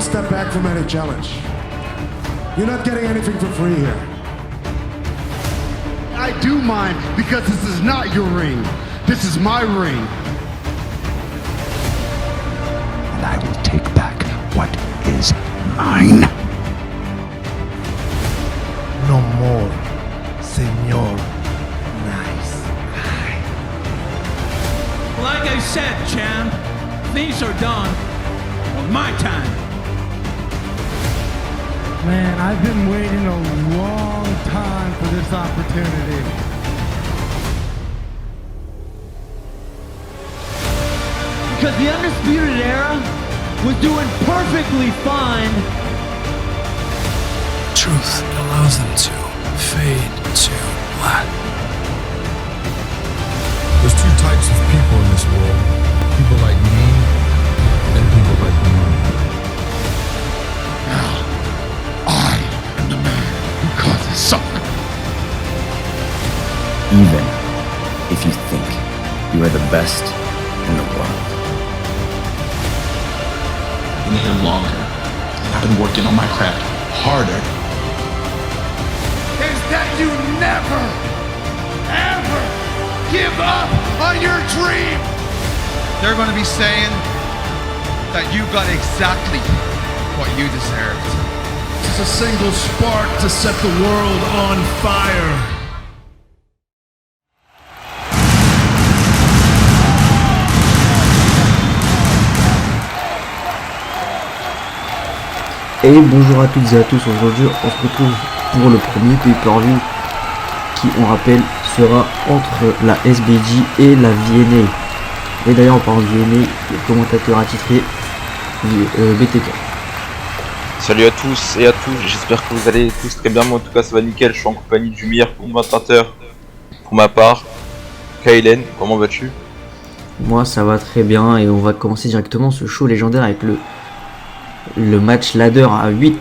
Don't step back from any challenge. You're not getting anything for free here. I do mind because this is not your ring. This is my ring. And I will take back what is mine. No more, Señor Nice Guy. Like I said, champ, things are done on my time. Man, I've been waiting a long time for this opportunity. Because the Undisputed Era was doing perfectly fine. Truth allows them to fade to black. There's two types of people in this world. People like me and people like you. Now, I am the man who causes suffering. Even if you think you are the best in the world. Been here longer, and I've been working on my craft harder. Is that you never, ever give up on your dream. They're going to be saying that you got exactly what you deserved. It's a single spark to set the world on fire. Et bonjour à toutes et à tous, aujourd'hui on se retrouve pour le premier pay-per-view qui, on rappelle, sera entre la SBG et la VNA. Et d'ailleurs en parlant de VNA, le commentateur attitré BTK. Salut à tous et à tous, j'espère que vous allez tous très bien, moi en tout cas ça va nickel, je suis en compagnie de Jumir, commentateur pour ma part. Kailen, comment vas-tu? Moi ça va très bien et on va commencer directement ce show légendaire avec le match ladder à 8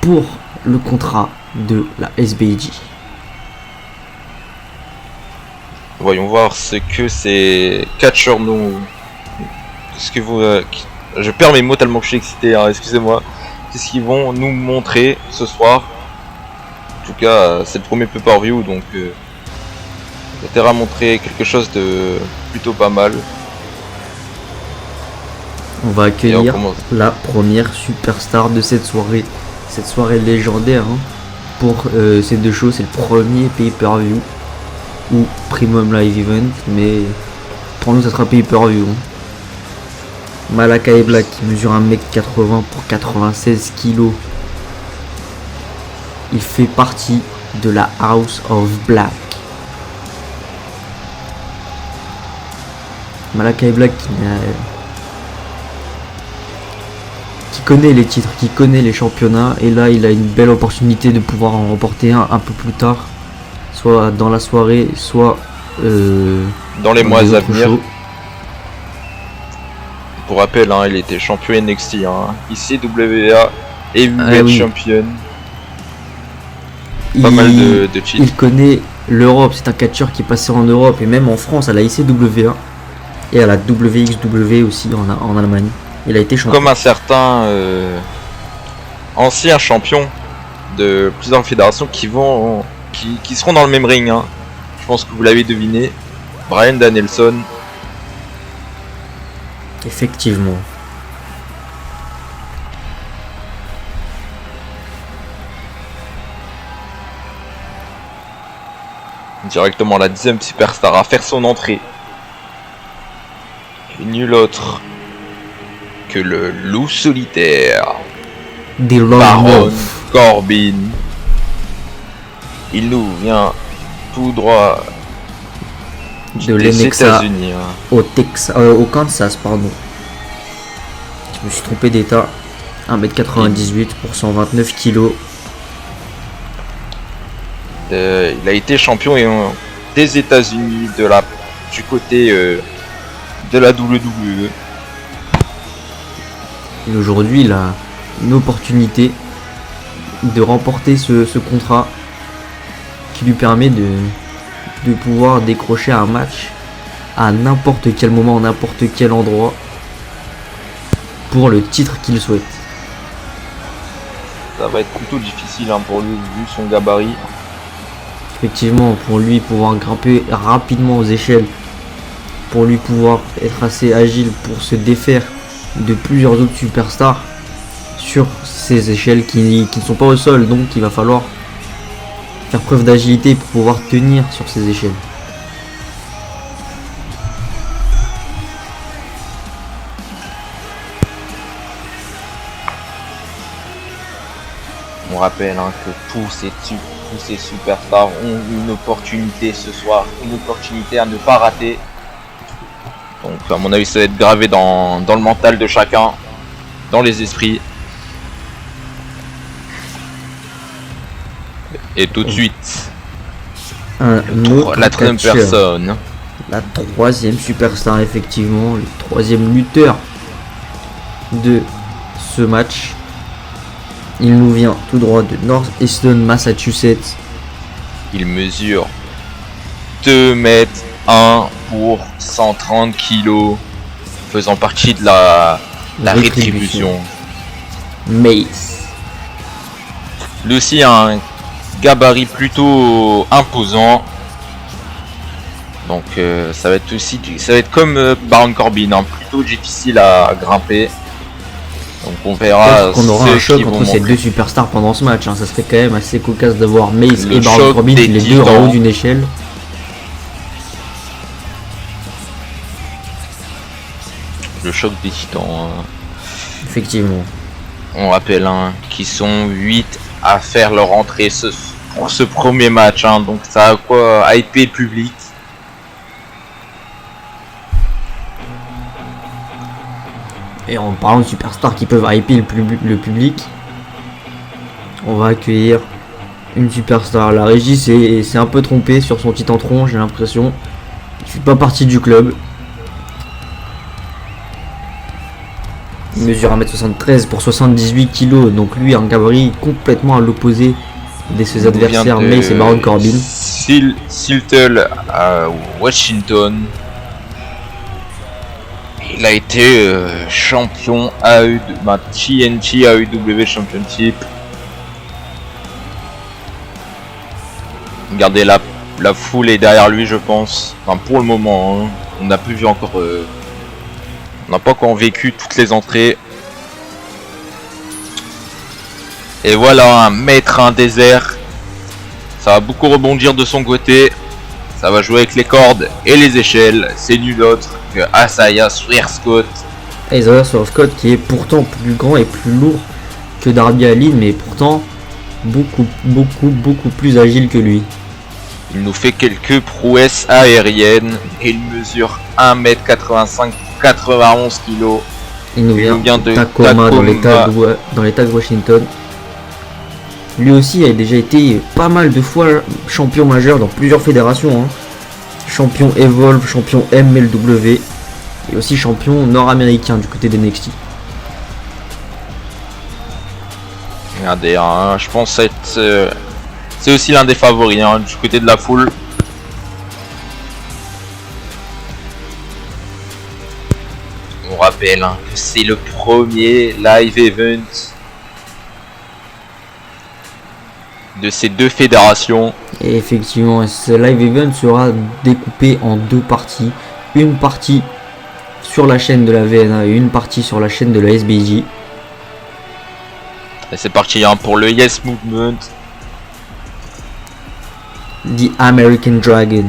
pour le contrat de la SBG. Voyons voir ce que ces catcheurs nous... Ce que vous... Je perds mes mots tellement que je suis excité, hein, excusez-moi. Qu'est-ce qu'ils vont nous montrer ce soir? En tout cas, c'est le premier pay-per-view, donc... ça t'aura montré quelque chose de plutôt pas mal. On va accueillir la première superstar de cette soirée légendaire, hein. Pour ces deux shows, c'est le premier pay-per-view ou Premium Live Event, mais pour nous ça sera pay-per-view, hein. Malakai Black qui mesure 1m80 pour 96 kg. Il fait partie de la House of Black. Malakai Black qui connaît les titres, qui connaît les championnats, et là il a une belle opportunité de pouvoir en remporter un peu plus tard, soit dans la soirée, soit dans les mois à venir. Pour rappel, hein, il était champion NXT, hein, ICWA et Heavyweight Champion. Pas mal de titres. Il connaît l'Europe, c'est un catcheur qui est passé en Europe et même en France à la ICWA et à la WXW aussi en Allemagne. Il a été champion. Comme un certain ancien champion de plusieurs fédérations qui seront dans le même ring, hein. Je pense que vous l'avez deviné. Bryan Danielson. Effectivement. Directement la 10e superstar à faire son entrée. Et nul autre que le loup solitaire, Baron Corbin. Il nous vient tout droit des États-Unis, hein. Au Kansas, pardon. Je me suis trompé d'état. 1m98 pour 129 kg. Il a été champion des États-Unis du côté de la WWE. Et aujourd'hui, il a une opportunité de remporter ce contrat qui lui permet de pouvoir décrocher un match à n'importe quel moment, n'importe quel endroit pour le titre qu'il souhaite. ça va être plutôt difficile pour lui vu son gabarit. Effectivement, pour lui pouvoir grimper rapidement aux échelles, pour lui pouvoir être assez agile pour se défaire de plusieurs autres superstars sur ces échelles qui ne sont pas au sol, donc il va falloir faire preuve d'agilité pour pouvoir tenir sur ces échelles. On rappelle que tous ces superstars ont une opportunité ce soir, une opportunité à ne pas rater. Donc à mon avis ça va être gravé dans le mental de chacun, dans les esprits. Et tout de suite, la troisième personne. La troisième superstar, effectivement, le troisième lutteur de ce match. Il nous vient tout droit de Northeastern, Massachusetts. Il mesure 2 mètres 1 pour 130 kilos, faisant partie de la rétribution. Mace. Lui aussi a un gabarit plutôt imposant. Donc ça va être comme Baron Corbin, plutôt difficile à grimper. Donc on verra. On aura un choc entre ces deux superstars pendant ce match. Ça serait quand même assez cocasse d'avoir Mace et Baron Corbin les deux en haut d'une échelle. Le choc des titans. Effectivement. On rappelle qu'ils sont 8 à faire leur entrée pour ce premier match. Donc ça a quoi hyper le public. Et en parlant de superstars qui peuvent hyper le public, on va accueillir une superstar. La régie s'est un peu trompée sur son titantron, j'ai l'impression. Il fait pas partie du club. Il mesure 1m73 pour 78 kg, donc lui un gabarit complètement à l'opposé de ses adversaires, Mace et Baron Corbin. Seattle à Washington. Il a été champion TNT AEW Championship. Regardez la foule est derrière lui, je pense. Enfin, pour le moment, on n'a plus vu encore. On n'a pas encore vécu toutes les entrées. Et voilà, un maître, un désert. Ça va beaucoup rebondir de son côté. Ça va jouer avec les cordes et les échelles. C'est nul autre que Isaiah Swerve-Scott. Isaiah Swerve-Scott qui est pourtant plus grand et plus lourd que Darby Allin, mais pourtant beaucoup plus agile que lui. Il nous fait quelques prouesses aériennes et il mesure 1m85, 91 kg. Il nous vient de Tacoma dans l'état de Washington. Lui aussi a déjà été pas mal de fois champion majeur dans plusieurs fédérations. Champion Evolve, champion MLW et aussi champion nord-américain du côté des NXT. Regardez, je pense que c'est aussi l'un des favoris du côté de la foule. On rappelle que c'est le premier live event de ces deux fédérations. Et effectivement, ce live event sera découpé en deux parties. Une partie sur la chaîne de la VNA et une partie sur la chaîne de la SBJ. Et c'est parti pour le Yes Movement. The American Dragon,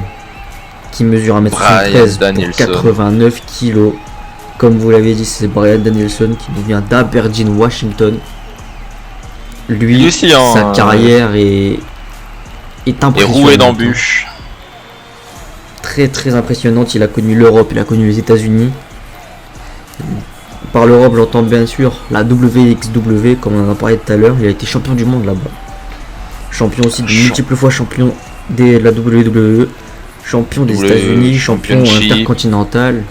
qui mesure 1m73 pour 89 kg. Comme vous l'avez dit, c'est Bryan Danielson qui nous vient d'Aberdeen, Washington. Lui aussi, sa carrière est impressionnante. Et roué d'embûches. Très impressionnante. Il a connu l'Europe, il a connu les États-Unis. Par l'Europe, j'entends bien sûr la WXW, comme on en a parlé tout à l'heure. Il a été champion du monde là-bas. Champion aussi de multiples fois champion de la WWE. Champion des États-Unis, champion intercontinental.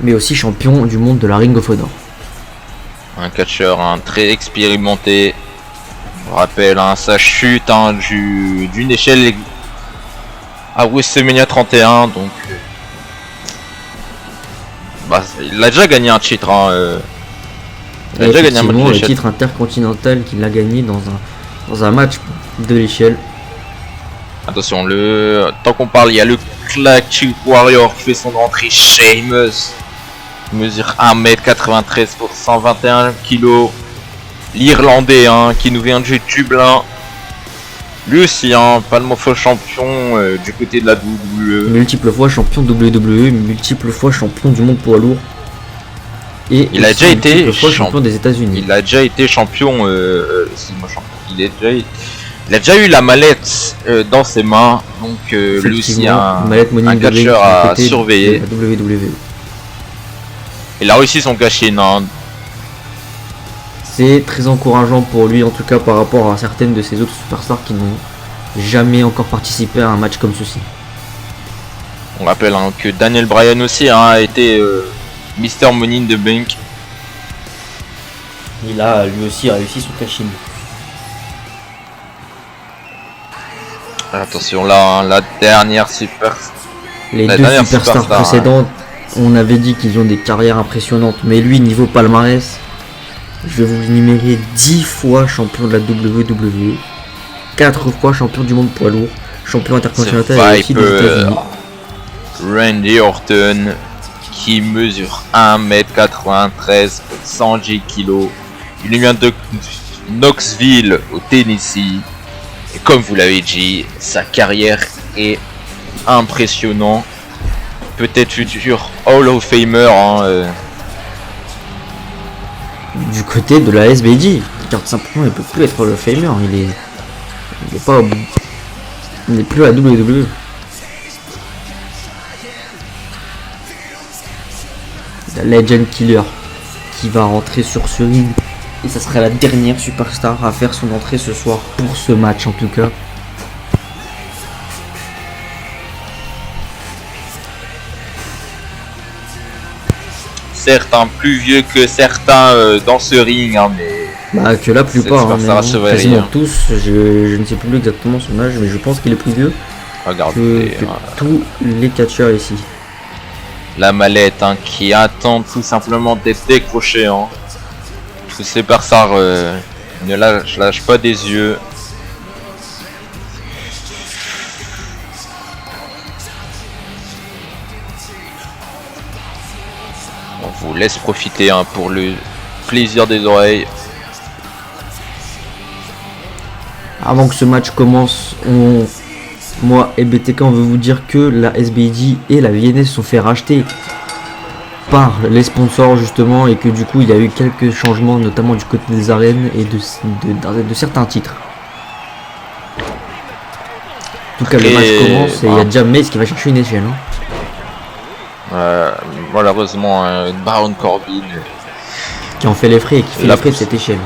Mais aussi champion du monde de la Ring of Honor. Un catcheur très expérimenté. Je rappelle sa chute d'une échelle à WrestleMania 31. Donc il a déjà gagné un titre. Il a déjà gagné un match de le l'échelle. titre intercontinental qu'il a gagné dans un match de l'échelle. Attention, tant qu'on parle, il y a le Classic Warrior qui fait son entrée. Sheamus. Il mesure 1m93 pour 121 kg. L'Irlandais qui nous vient de Dublin. Lui aussi, pas le faux champion du côté de la WWE. Multiple fois champion WWE, multiple fois champion du monde poids lourd. Et il a déjà été champion des États-Unis. Il a déjà été champion. Il a déjà eu la mallette dans ses mains. Donc lui aussi un catcheur à surveiller. WWE. Il a réussi son cash-in. C'est très encourageant pour lui, en tout cas par rapport à certaines de ses autres superstars qui n'ont jamais encore participé à un match comme ceci. On rappelle que Daniel Bryan aussi a été Mr. Money in the Bank. Il a lui aussi réussi son cash-in. Attention là, la dernière superstar. Les deux superstars précédentes, on avait dit qu'ils ont des carrières impressionnantes, mais lui niveau palmarès, je vais vous énumérer 10 fois champion de la WWE, 4 fois champion du monde poids lourd, champion intercontinental et aussi des États-Unis. Randy Orton qui mesure 1m93, 110 kg. Il vient de Knoxville au Tennessee. Et comme vous l'avez dit, sa carrière est impressionnante. Peut-être futur Hall of Famer. Du côté de la SBD, car simplement il peut plus être Hall of Famer, il n'est plus à WWE. La Legend Killer qui va rentrer sur ce ring, et ça sera la dernière superstar à faire son entrée ce soir pour ce match en tout cas. Certes, plus vieux que certains dans ce ring, mais que la plupart, quasiment hein. tous. Je ne sais plus exactement son âge, mais je pense qu'il est plus vieux que tous les catcheurs ici. La mallette qui attend tout simplement d'être décrochée. Tous ces superstars ne lâche pas des yeux. On vous laisse profiter pour le plaisir des oreilles. Avant que ce match commence, moi et BTK on veut vous dire que la SBD et la VNS se sont fait racheter par les sponsors justement, et que du coup il y a eu quelques changements notamment du côté des arènes et de certains titres. En tout cas le match commence et il y a déjà Mace qui va chercher une échelle. Malheureusement Baron Corbin qui en fait les frais et qui fait les frais de cette échelle.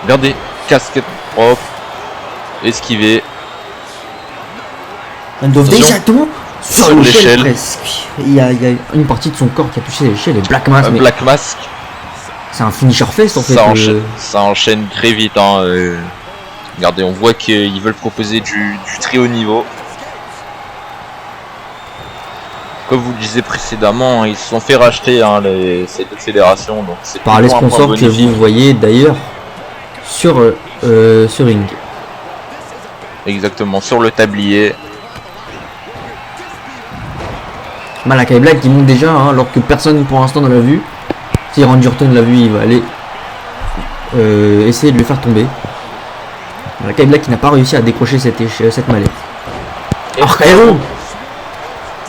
Regardez, casquette propre, esquivé. Exactement sur l'échelle presque. Il y a une partie de son corps qui a touché l'échelle et Black Mask. Black Mask. C'est un finisher fest en fait. Ça enchaîne très vite. Regardez, on voit qu'ils veulent proposer du très haut niveau. Comme vous le disiez précédemment, ils se sont fait racheter ces deux fédérations. Donc c'est par les sponsors que vous voyez d'ailleurs sur ce ring. Exactement, sur le tablier. Malakai Black qui monte déjà alors que personne pour l'instant ne l'a vu. Si Randy Orton l'a vu, il va aller essayer de le faire tomber. Malakai Black qui n'a pas réussi à décrocher cette mallette. RKO,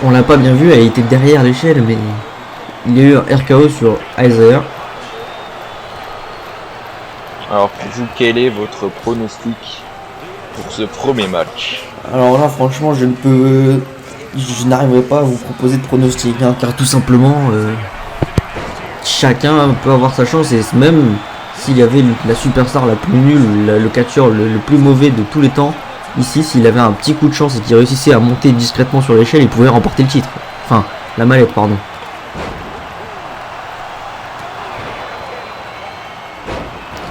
on l'a pas bien vu, elle était derrière l'échelle, mais il y a eu un RKO sur Isaiah. Alors pour vous, quel est votre pronostic pour ce premier match? Alors là franchement je n'arriverai pas à vous proposer de pronostic car tout simplement chacun peut avoir sa chance, et même s'il y avait la superstar la plus nulle, le catcheur le plus mauvais de tous les temps, ici s'il avait un petit coup de chance et qu'il réussissait à monter discrètement sur l'échelle, il pouvait remporter le titre, enfin la mallette pardon.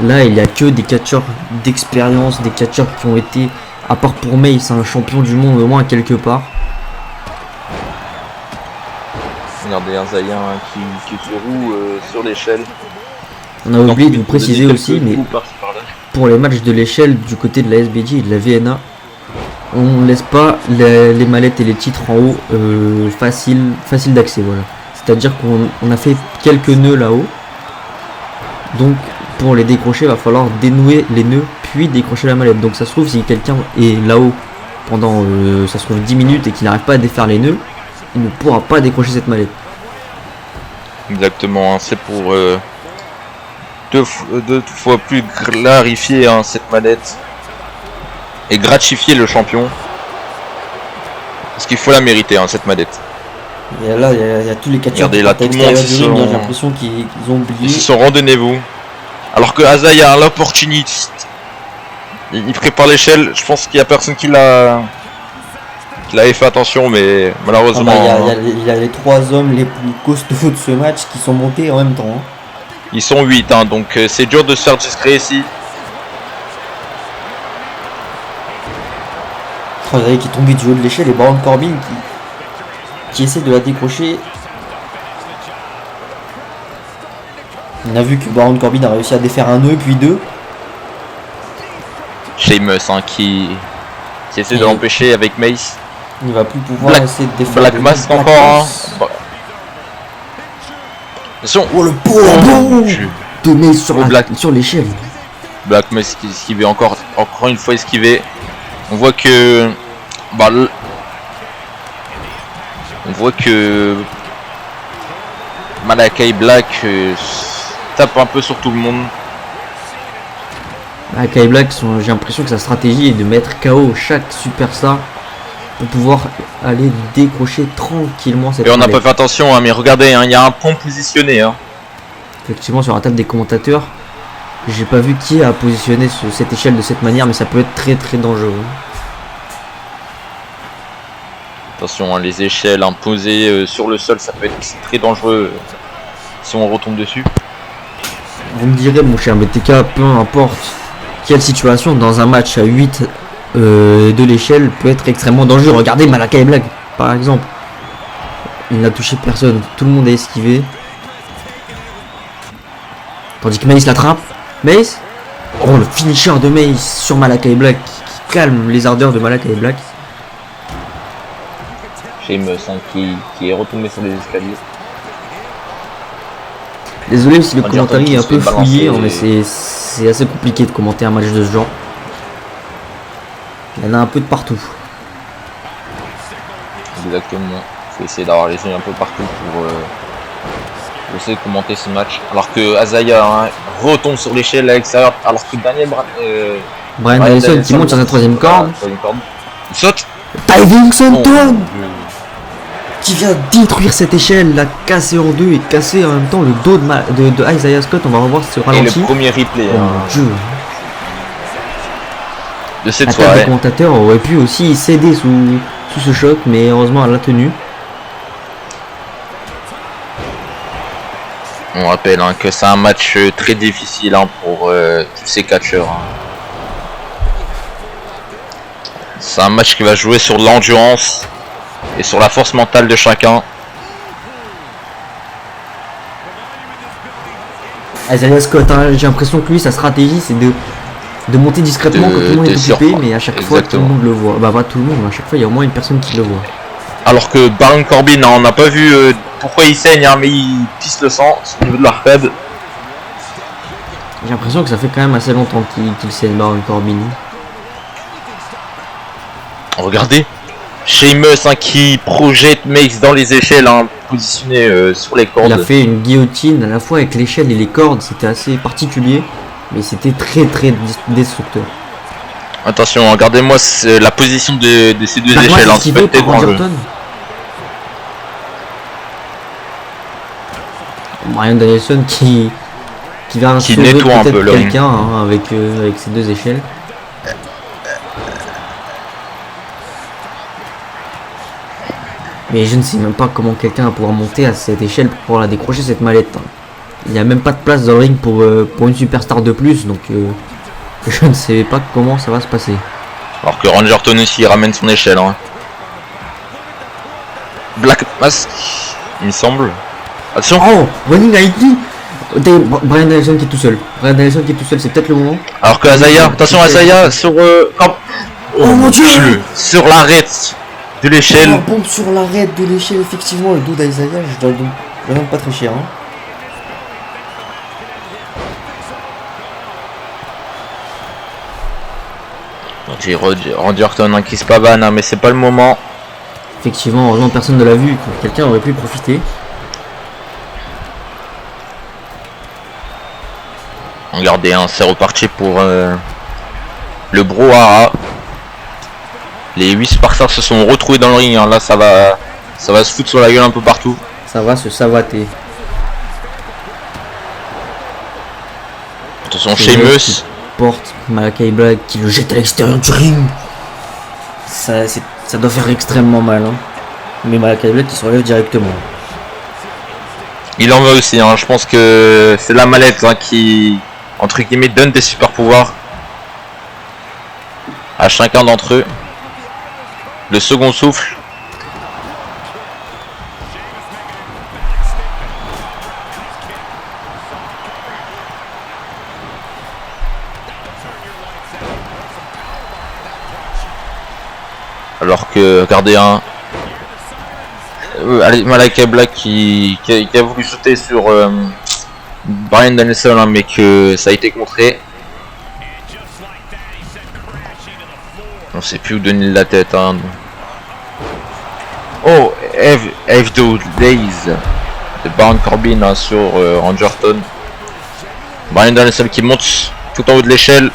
Là il n'y a que des catcheurs d'expérience, des catcheurs qui ont été, à part pour Mace, un champion du monde au moins quelque part. Regardez un Zayen qui se roue sur l'échelle. On a oublié de vous préciser aussi, mais pour les matchs de l'échelle du côté de la SBJ et de la VNA, on ne laisse pas les mallettes et les titres en haut facile d'accès. Voilà. C'est-à-dire qu'on a fait quelques nœuds là-haut. Donc pour les décrocher, il va falloir dénouer les nœuds puis décrocher la mallette. Donc ça se trouve, si quelqu'un est là-haut pendant ça se trouve 10 minutes et qu'il n'arrive pas à défaire les nœuds, il ne pourra pas décrocher cette mallette. Exactement, hein, c'est pour deux fois plus clarifier hein, cette mallette et gratifier le champion. Parce qu'il faut la mériter, hein, cette mallette. Et là, il y a tous les catcheurs qui sont j'ai l'impression qu'ils ont oublié. Ils se sont rendonnez-vous. Alors que Azaya a l'opportunité. Il prépare l'échelle. Je pense qu'il n'y a personne qui l'avait fait attention, mais malheureusement. Il y a les 3 hommes les plus costauds de ce match qui sont montés en même temps. Hein. Ils sont 8, hein, donc c'est dur de se faire discret ici. Azaya qui est tombé du haut de l'échelle et Baron Corbin qui essaie de la décrocher. On a vu que Baron Corbin a réussi à défaire un nœud puis 2. Sheamus hein, qui essaie de l'empêcher avec Mace. Il va plus pouvoir essayer de défaire. Black Mask encore. Hein. Attention. Oh le pauvre de Mace sur l'échelle. Black Mask qui esquive encore une fois esquivé. On voit que Malakai Black tape un peu sur tout le monde. Malakai Black, j'ai l'impression que sa stratégie est de mettre KO chaque superstar pour pouvoir aller décrocher tranquillement cette Et on n'a pas fait attention, hein, mais regardez, il y a un pont positionné. Hein. Effectivement, sur la table des commentateurs, j'ai pas vu qui a positionné cette échelle de cette manière, mais ça peut être très très dangereux. Attention, hein, les échelles imposées sur le sol, ça peut être très dangereux si on retombe dessus. Vous me direz, mon cher BTK, peu importe quelle situation, dans un match à 8 de l'échelle peut être extrêmement dangereux. Regardez Malakai Black, par exemple. Il n'a touché personne, tout le monde a esquivé. Tandis que Mace l'attrape. Mace. Oh, le finisher de Mace sur Malakai Black qui calme les ardeurs de Malakai Black. Sheamus hein, qui est retombé sur les escaliers. Désolé si le commentaire est un peu fouillé, mais c'est assez compliqué de commenter un match de ce genre. Il y en a un peu de partout. Exactement. Il faut essayer d'avoir les yeux un peu partout pour essayer de commenter ce match. Alors que Azaya hein, retombe sur l'échelle à l'extérieur, alors que Bryan Danielson qui monte sur sa 3ème corde. Il saute. Diving Senton qui vient détruire cette échelle, la casser en deux et casser en même temps le dos de Isaiah Scott. On va revoir ce ralenti. Et le premier replay mon Dieu. De cette soirée. Le commentateur aurait pu aussi céder sous ce choc, mais heureusement elle l'a tenu. On rappelle hein, que c'est un match très difficile hein, pour tous ces catcheurs. Hein. C'est un match qui va jouer sur l'endurance et sur la force mentale de chacun. Isaiah Scott, hein, j'ai l'impression que lui, sa stratégie, c'est de monter discrètement quand tout le monde est occupé, mais à chaque fois, tout le monde le voit. Bah, pas tout le monde, à chaque fois, il y a au moins une personne qui le voit. Alors que Baron Corbin, hein, on n'a pas vu pourquoi il saigne, hein, mais il pisse le sang au niveau de l'arcade. J'ai l'impression que ça fait quand même assez longtemps qu'il saigne, Baron Corbin. Regardez, Sheamus hein, qui projette Mace dans les échelles, hein, positionné sur les cordes. Il a fait une guillotine à la fois avec l'échelle et les cordes, c'était assez particulier, mais c'était très très destructeur. Attention, regardez-moi la position de ces deux échelles, hein, peut être dangereux. Bryan Danielson qui va nettoie un peu quelqu'un hein, avec ces deux échelles. Mais je ne sais même pas comment quelqu'un va pouvoir monter à cette échelle pour pouvoir la décrocher cette mallette. Il n'y a même pas de place dans le ring pour une superstar de plus, donc je ne sais pas comment ça va se passer. Alors que Rangerton aussi ramène son échelle. Hein. Black Mask, il me semble. Attention. Oh, Running Haiti. Brian Danielson qui est tout seul. Brian Danielson qui est tout seul, c'est peut-être le moment. Alors que Azaya, attention Azaya sur... Oh mon dieu, sur l'arête de l'échelle. La bombe sur l'arête de l'échelle, effectivement, le dos d'Isaiah, je dois le donne pas très cher. Hein. J'ai Randy Orton hein, qui se pavane, hein, mais c'est pas le moment. Effectivement, heureusement personne ne l'a vu, quelqu'un aurait pu profiter. Regardez, hein, c'est reparti pour le brouhaha. Les 8 superstars se sont retrouvés dans le ring, hein. Là ça va se foutre sur la gueule un peu partout. Ça va se savater. Attention, Sheamus porte Malakai Black qui le jette à l'extérieur du ring. Ça doit faire extrêmement mal. Hein. Mais Malakai Black qui se relève directement. Il en veut aussi, hein. Je pense que c'est la mallette hein, qui, entre guillemets, donne des super pouvoirs à chacun d'entre eux. Le second souffle. Alors que, regardez un... Malakai Black qui a voulu sauter sur Brian Danielson, hein, mais que ça a été contré. On sait plus où donner la tête. Hein. Oh, F2 Days de Baron Corbin hein, sur Randy Orton. Brian Danielson qui monte tout en haut de l'échelle.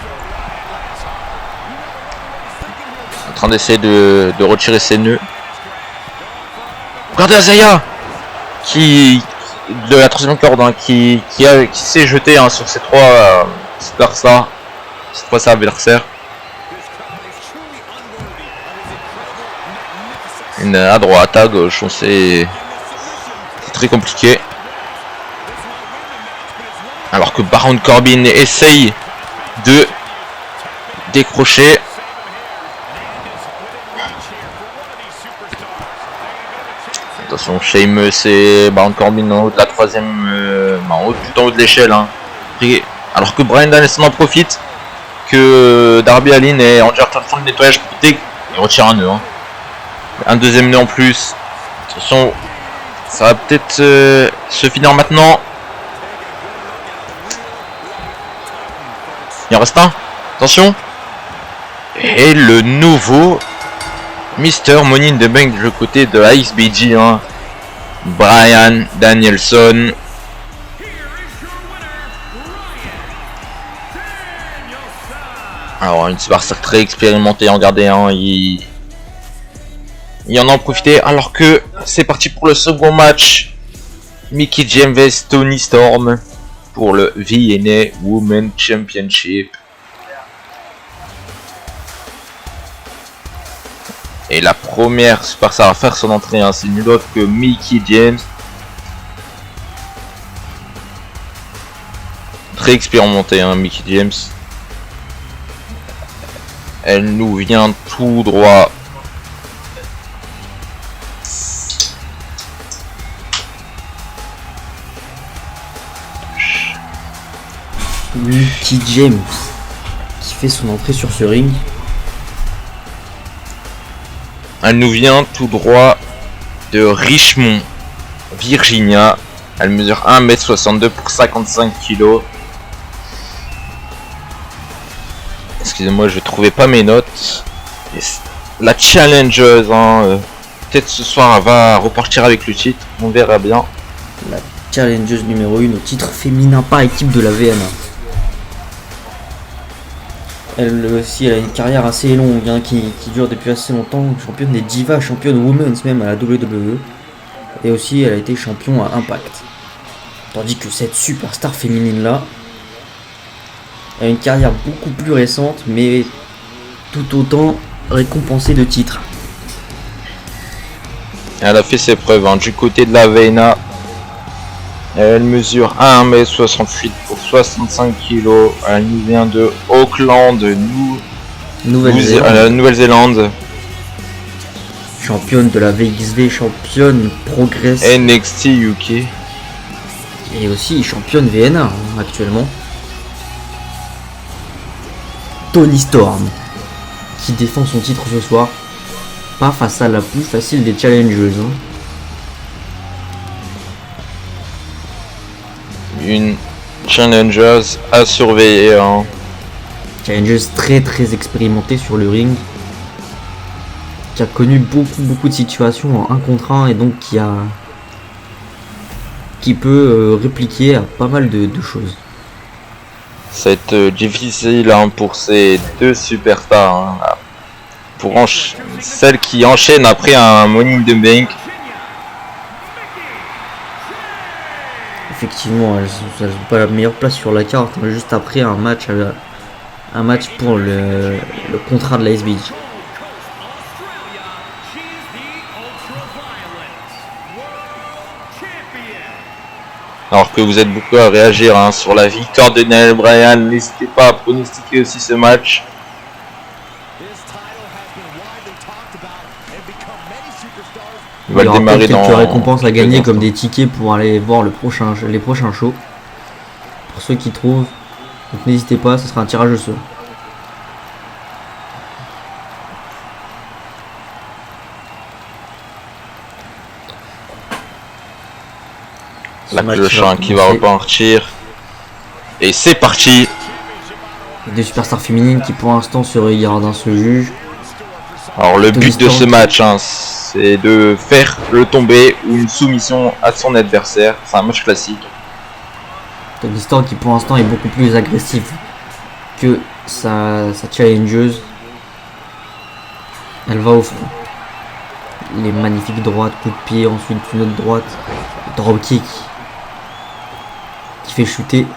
En train d'essayer de retirer ses nœuds. Regardez Azaya qui de la troisième corde hein, qui s'est jeté hein, sur ces trois superstars, ces trois adversaires. Une à droite, à gauche, c'est très compliqué. Alors que Baron Corbin essaye de décrocher. Attention, Sheamus et Baron Corbin en haut de la troisième, tout en haut de l'échelle. Hein. Alors que Brian Danielson en profite, que Darby Allin et Randy Orton font le nettoyage côté et retirent un nœud. Hein. Un deuxième nœud en plus. Attention, ça va peut-être se finir maintenant. Il en reste un. Attention. Et le nouveau Mr. Money in the Bank du côté de ISBG, hein. Brian Danielson. Alors une superstar très expérimentée, regardez, hein, il en a profité. Alors que c'est parti pour le second match. Mickie James vs Toni Storm pour le VNA Women's Championship. Et la première superstar à faire son entrée, hein, c'est nul autre que Mickie James. Très expérimentée, hein, Mickie James. Elle nous vient tout droit. Mickie James qui fait son entrée sur ce ring. Elle nous vient tout droit de Richmond, Virginia. Elle mesure 1m62 pour 55 kg. Excusez-moi, je trouvais pas mes notes. Et la challengeuse, hein, peut-être ce soir elle va repartir avec le titre, on verra bien. La challengeuse numéro 1 au titre féminin par équipe de la VNA. Elle aussi, elle a une carrière assez longue hein, qui dure depuis assez longtemps. Championne des Divas, championne Women's même à la WWE. Et aussi, elle a été champion à Impact. Tandis que cette superstar féminine là a une carrière beaucoup plus récente, mais tout autant récompensée de titres. Elle a fait ses preuves hein, du côté de la VNA. Elle mesure 1m68 pour 65 kg. Elle nous vient de Auckland, Nouvelle-Zélande. Championne de la VXV, championne Progress. NXT UK. Et aussi championne VNA actuellement. Toni Storm qui défend son titre ce soir. Pas face à la plus facile des challengers. Une challengers à surveiller. Challengers très expérimentée sur le ring. Qui a connu beaucoup de situations en 1 contre 1 et donc qui peut répliquer à pas mal de choses. Ça va être difficile pour ces deux superstars. Pour celle qui enchaîne après un Money in the Bank. Effectivement, elles n'ont pas la meilleure place sur la carte, juste après un match pour le contrat de la SBG. Alors que vous êtes beaucoup à réagir sur la victoire de Daniel Bryan, n'hésitez pas à pronostiquer aussi ce match. Il va le démarrer dans quelques récompenses à gagner comme des tickets pour aller voir les prochains shows. Pour ceux qui trouvent, donc n'hésitez pas, ce sera un tirage au sort. La cloche qui va repartir. Et c'est parti. Les deux superstars féminines qui pour l'instant se regardent, se jugent. Alors le but de ce match, c'est de faire le tomber ou une soumission à son adversaire. C'est un match classique. Toni Storm qui pour l'instant est beaucoup plus agressive que sa challengeuse. Elle va au front. Les magnifiques droites, coup de pied, ensuite une autre droite, dropkick qui fait shooter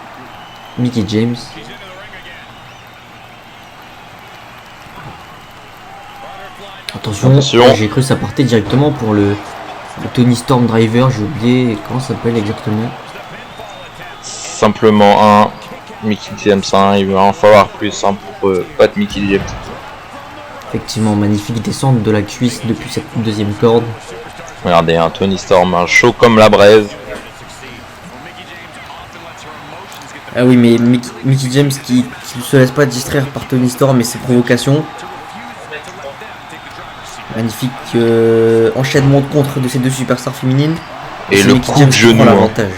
Mickie James. Attention. J'ai cru que ça partait directement pour le Toni Storm Driver, j'ai oublié comment ça s'appelle exactement. Simplement un Mickie James, il va en falloir plus pour battre Mickie James. Effectivement, magnifique descente de la cuisse depuis cette deuxième corde. Regardez, Toni Storm, chaud comme la braise. Ah oui, mais Mickie James qui ne se laisse pas distraire par Toni Storm et ses provocations. Magnifique enchaînement de contre de ces deux superstars féminines. Et le Mickie coup James de genou. L'avantage.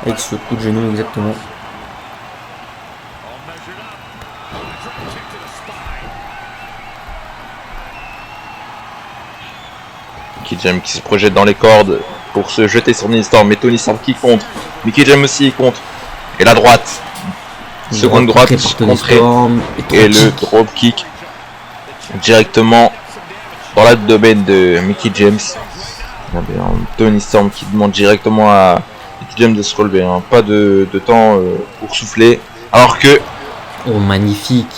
Avec ce coup de genou, exactement. Mickie James qui se projette dans les cordes pour se jeter sur Toni Storm. Mais Toni Storm qui contre. Mickie James aussi contre. Et la droite. Seconde droite contrée. Et le drop kick directement dans l'abdomen de Mickie James. Toni Storm qui demande directement à Mickie James de se relever. Pas de temps pour souffler. Alors que... Oh, magnifique.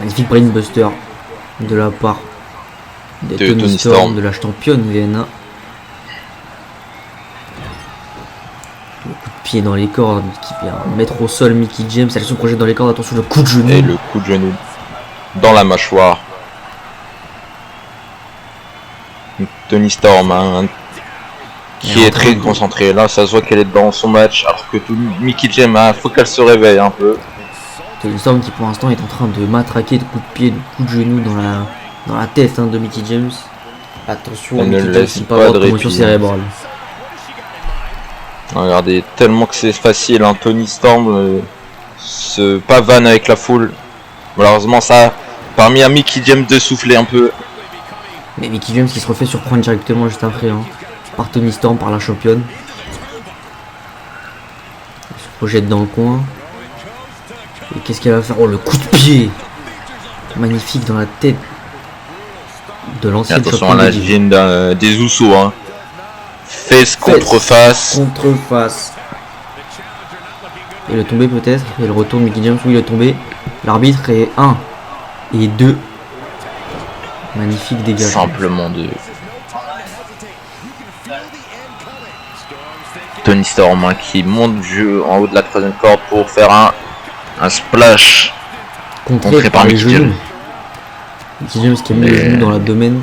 Magnifique brainbuster de la part de Toni Storm, de la championne VNA. Le coup de pied dans les cordes qui vient mettre au sol Mickie James. Elle se projette dans les cordes. Attention, le coup de genou. Et le coup de genou dans la mâchoire. Toni Storm qui est très concentrée. Là, ça se voit qu'elle est dans son match. Alors que Mickie James, faut qu'elle se réveille un peu. Toni Storm qui pour l'instant est en train de matraquer de coups de pied, de coups de genou dans la tête de Mickie James. Attention, Mickie James, c'est pas de commotion cérébrale. Regardez, tellement que c'est facile, Toni Storm se pavane avec la foule. Malheureusement, ça a permis à Mickie James de souffler un peu. Mais Mickie James qui se refait surprendre directement juste après, par Toni Storm, par la championne. Elle se projette dans le coin. Et qu'est-ce qu'elle va faire? Oh, le coup de pied magnifique dans la tête de l'ancienne championne. Attention à la gêne des Usos. Fesse contre face. Contre face. Et le tombé peut-être. Et le retour de Mickie James. Oui, le tombé. L'arbitre est 1 et 2. Magnifique dégâts. Simplement 2. Toni Storm qui monte du jeu en haut de la troisième corde pour faire un splash. Contré par les genoux. Mickie James qui a mis les genoux dans l'abdomen.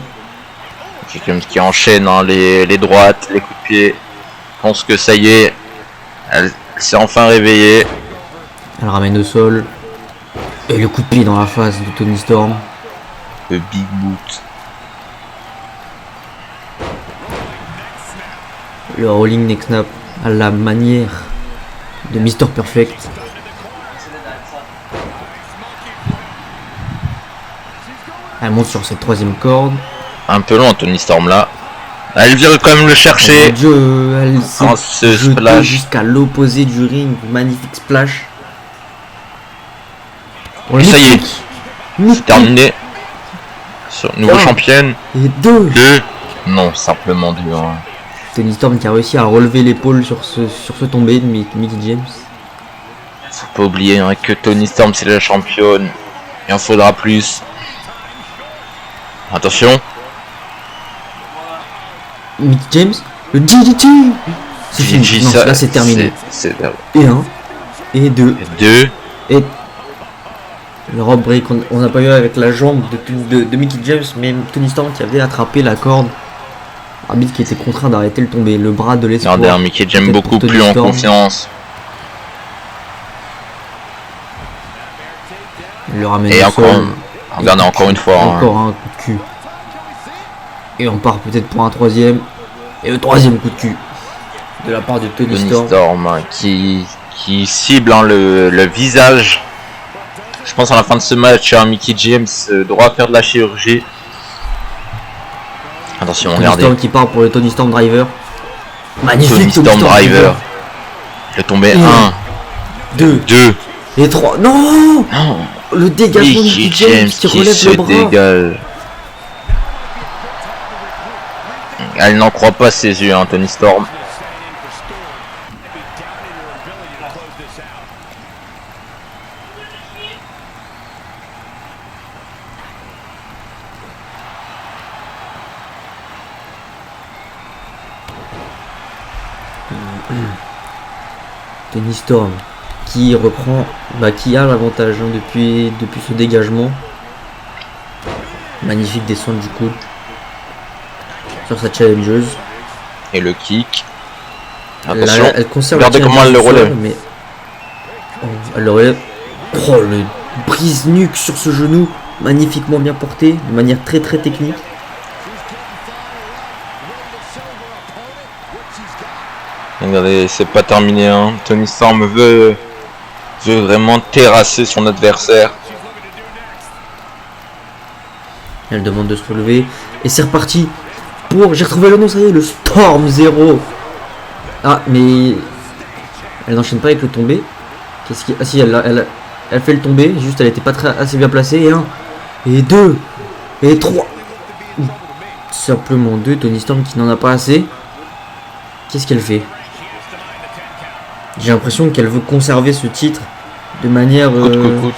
Mickie James qui enchaîne les droites, les coups de pied. Je pense que ça y est. Elle s'est enfin réveillée. Elle ramène au sol. Et le coup de pied dans la face de Toni Storm. Le big boot. Le rolling neck snap à la manière de Mr. Perfect. Elle monte sur cette troisième corde. Un peu long, Toni Storm là. Elle vient quand même le chercher. Mon Dieu, elle Oh, s'est ce jetée splash. jusqu'à l'opposé du ring. Magnifique splash. Et ça y est, c'est Mythique. terminé. Nouveau Un. championne. Et deux. 2. Non, simplement 2. Hein. Toni Storm qui a réussi à relever l'épaule sur ce tombé de Mickie James. Faut pas oublier hein, que Toni Storm c'est la championne. Il en faudra plus. Attention. Mickie James, le DDT. C'est fini. GG, Non, ça, là c'est terminé. C'est Et un. Et deux. 2. Et le rope break, on n'a pas eu avec la jambe de Mickie James, mais Toni Storm qui avait attrapé la corde. Arbitre qui était contraint d'arrêter le tombé. Le bras de l'espoir. Regardez, un Mickie James Peut-être beaucoup pour Toni plus en Storm. confiance. Il le ramène Et au encore, sol. regardez encore une fois. hein. Encore un coup de cul. Et on part peut-être pour un troisième. Et le troisième coup de cul. De la part de Toni Toni Storm. Storm hein, qui cible hein, le visage. Je pense à la fin de ce match, hein, Mickie James devra faire de la chirurgie. Attention, Toni regardez. Storm qui part pour le Toni Storm Driver. Magnifique Toni Storm Driver. Le tombé Et 1, 2 2. et 3. Non, Non. le dégagement de Mickie Mickie James qui relève se le bras. dégage. Elle n'en croit pas ses yeux, hein, Toni Storm. Toni Storm qui reprend, qui a l'avantage hein, depuis ce dégagement. Magnifique descente du coude sur sa challengeuse. Et le kick. Là, Attention. elle conserve Regardez la comment elle le challengeuse au sol, relève. mais elle le relève. Oh, le brise-nuque sur ce genou, magnifiquement bien porté, de manière très très technique. Regardez, c'est pas terminé. Hein. Toni Storm veut vraiment terrasser son adversaire. Elle demande de se relever. Et c'est reparti pour... J'ai retrouvé le nom, ça y est, le Storm 0. Ah, mais... Elle n'enchaîne pas avec le tombé. Qu'est-ce qui... Ah si, elle fait le tombé. Juste, elle était pas assez bien placée. Et 1, et 2, et 3. Simplement 2. Toni Storm qui n'en a pas assez. Qu'est-ce qu'elle fait? J'ai l'impression qu'elle veut conserver ce titre de manière... Coûte.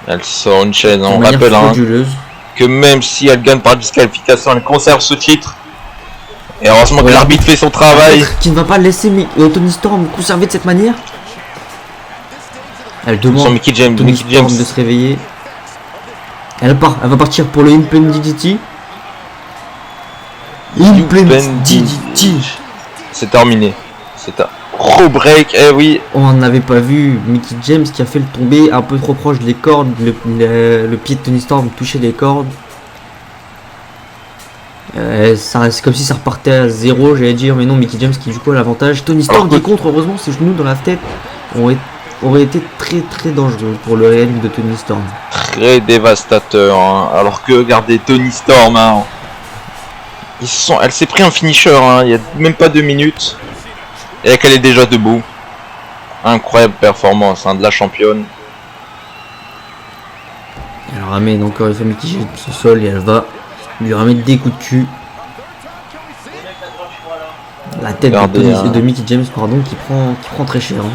Elle sort une chaîne. On manière rappelle hein, frauduleuse. que même si elle gagne par disqualification, elle conserve ce titre. Et heureusement que l'arbitre fait son travail. Qui ne va pas laisser Toni Storm conserver de cette manière. Elle demande Mickie James, Toni Mickie Storm James. de se réveiller. Elle va partir pour le Implant DDT. Implant DDT. C'est terminé. C'est un gros break. Eh oui. On n'avait pas vu Mickie James qui a fait le tomber un peu trop proche des cordes. Le pied de Toni Storm touchait les cordes. C'est comme si ça repartait à 0, j'allais dire, mais non, Mickie James qui du coup a l'avantage. Toni Storm qui contre, heureusement, ses genoux dans la tête auraient été très très dangereux pour le règne de Toni Storm. Très dévastateur. Hein. Alors que regardez Toni Storm. Hein. Elle s'est pris un finisher. Hein. Il y a même pas 2 minutes. Et qu'elle est déjà debout. Incroyable performance hein, de la championne. Elle ramène encore une fois Mickie James au sol et elle va lui remettre des coups de cul. La tête de Mickie James qui prend très cher. Hein.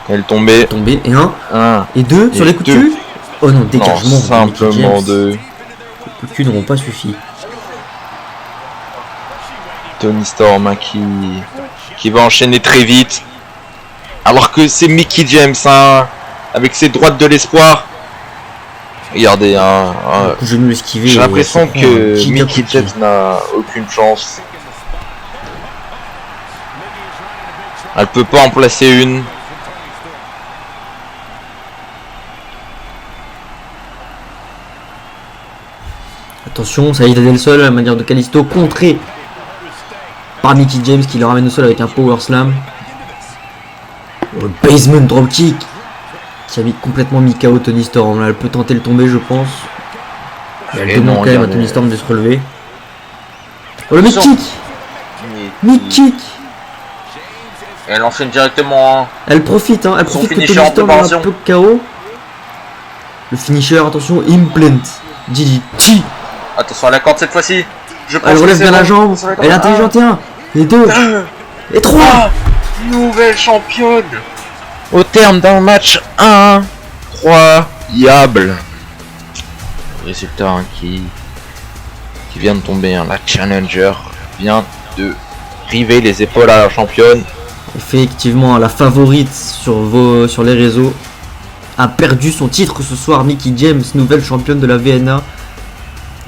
Elle tombée. Et 1 et 2 sur les coups de cul. Oh non, dégagement. Non, simplement 2. Les coups de cul n'auront pas suffi. Toni Storm hein, qui va enchaîner très vite. Alors que c'est Mickie James hein, avec ses droites de l'espoir. Regardez, genou esquivé. j'ai l'impression que Mickey Mickie James n'a aucune chance. Elle peut pas en placer une. Attention, Saïd Adel sol à la manière de Kalisto, contré par Mickie James qui le ramène au sol avec un power slam. Le basement dropkick qui a complètement mis KO Toni Storm. Là, elle peut tenter le tomber, je pense. Elle demande quand même à Toni Storm de se relever. Oh, le mid kick. Mid kick. Elle enchaîne directement. Elle profite, hein. Elle profite que Toni Storm a un peu KO. Le finisher, attention, implant. DDT. Attention à la corde cette fois-ci. Elle relève bien la jambe. Elle est intelligente. 1 et 2 et 3. Nouvelle championne. Au terme d'un match incroyable. Résultat hein, qui vient de tomber. Hein. La challenger vient de river les épaules à la championne. Effectivement, la favorite sur les réseaux a perdu son titre ce soir. Mickie James, nouvelle championne de la VNA.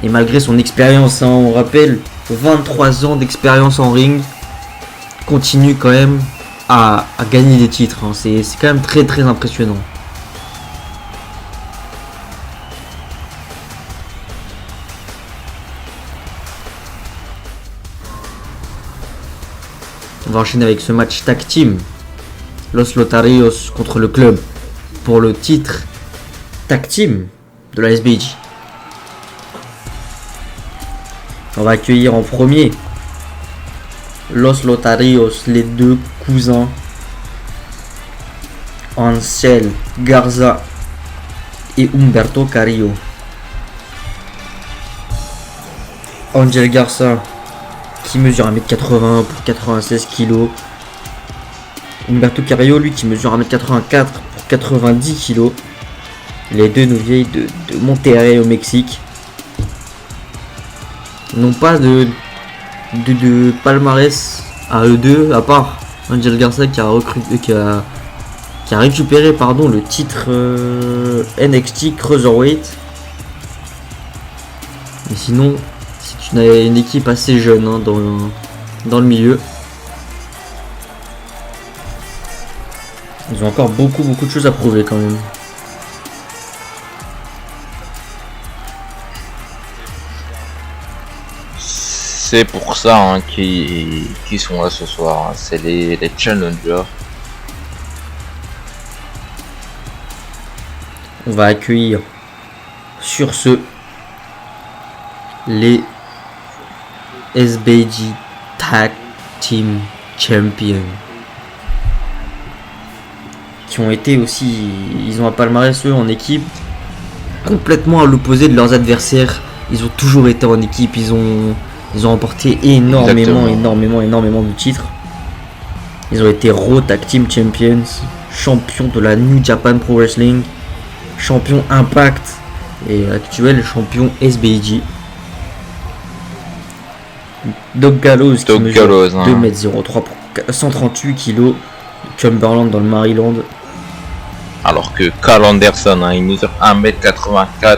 Et malgré son expérience, hein, on rappelle, 23 ans d'expérience en ring, continue quand même à gagner des titres. Hein. C'est quand même très très impressionnant. On va enchaîner avec ce match tag team. Los Lotarios contre le club pour le titre tag team de la SBG. On va accueillir en premier Los Lotarios, les deux cousins Ansel Garza et Humberto Carrillo. Angel Garza qui mesure 1m80 pour 96 kg. Humberto Carrillo, lui, qui mesure 1m84 pour 90 kg. Les deux nous viennent de Monterrey au Mexique. Ils n'ont pas de palmarès à eux deux, à part Angel Garza qui a récupéré le titre NXT Cruiserweight. Mais sinon, c'est une équipe assez jeune hein, dans le milieu. Ils ont encore beaucoup de choses à prouver quand même. C'est pour ça hein, qui sont là ce soir. Hein. C'est les challengers. On va accueillir sur ce les SBG Tag Team Champions qui ont été aussi, ils ont un palmarès eux en équipe complètement à l'opposé de leurs adversaires. Ils ont toujours été en équipe, ils ont remporté énormément de titres. Ils ont été Raw Tag Team Champions, champions de la New Japan Pro Wrestling, champion Impact et actuel champion SBG. Doug Gallows qui mesure 2m03 pour 138 kg, Cumberland dans le Maryland. Alors que Carl Anderson, hein, il mesure 1m84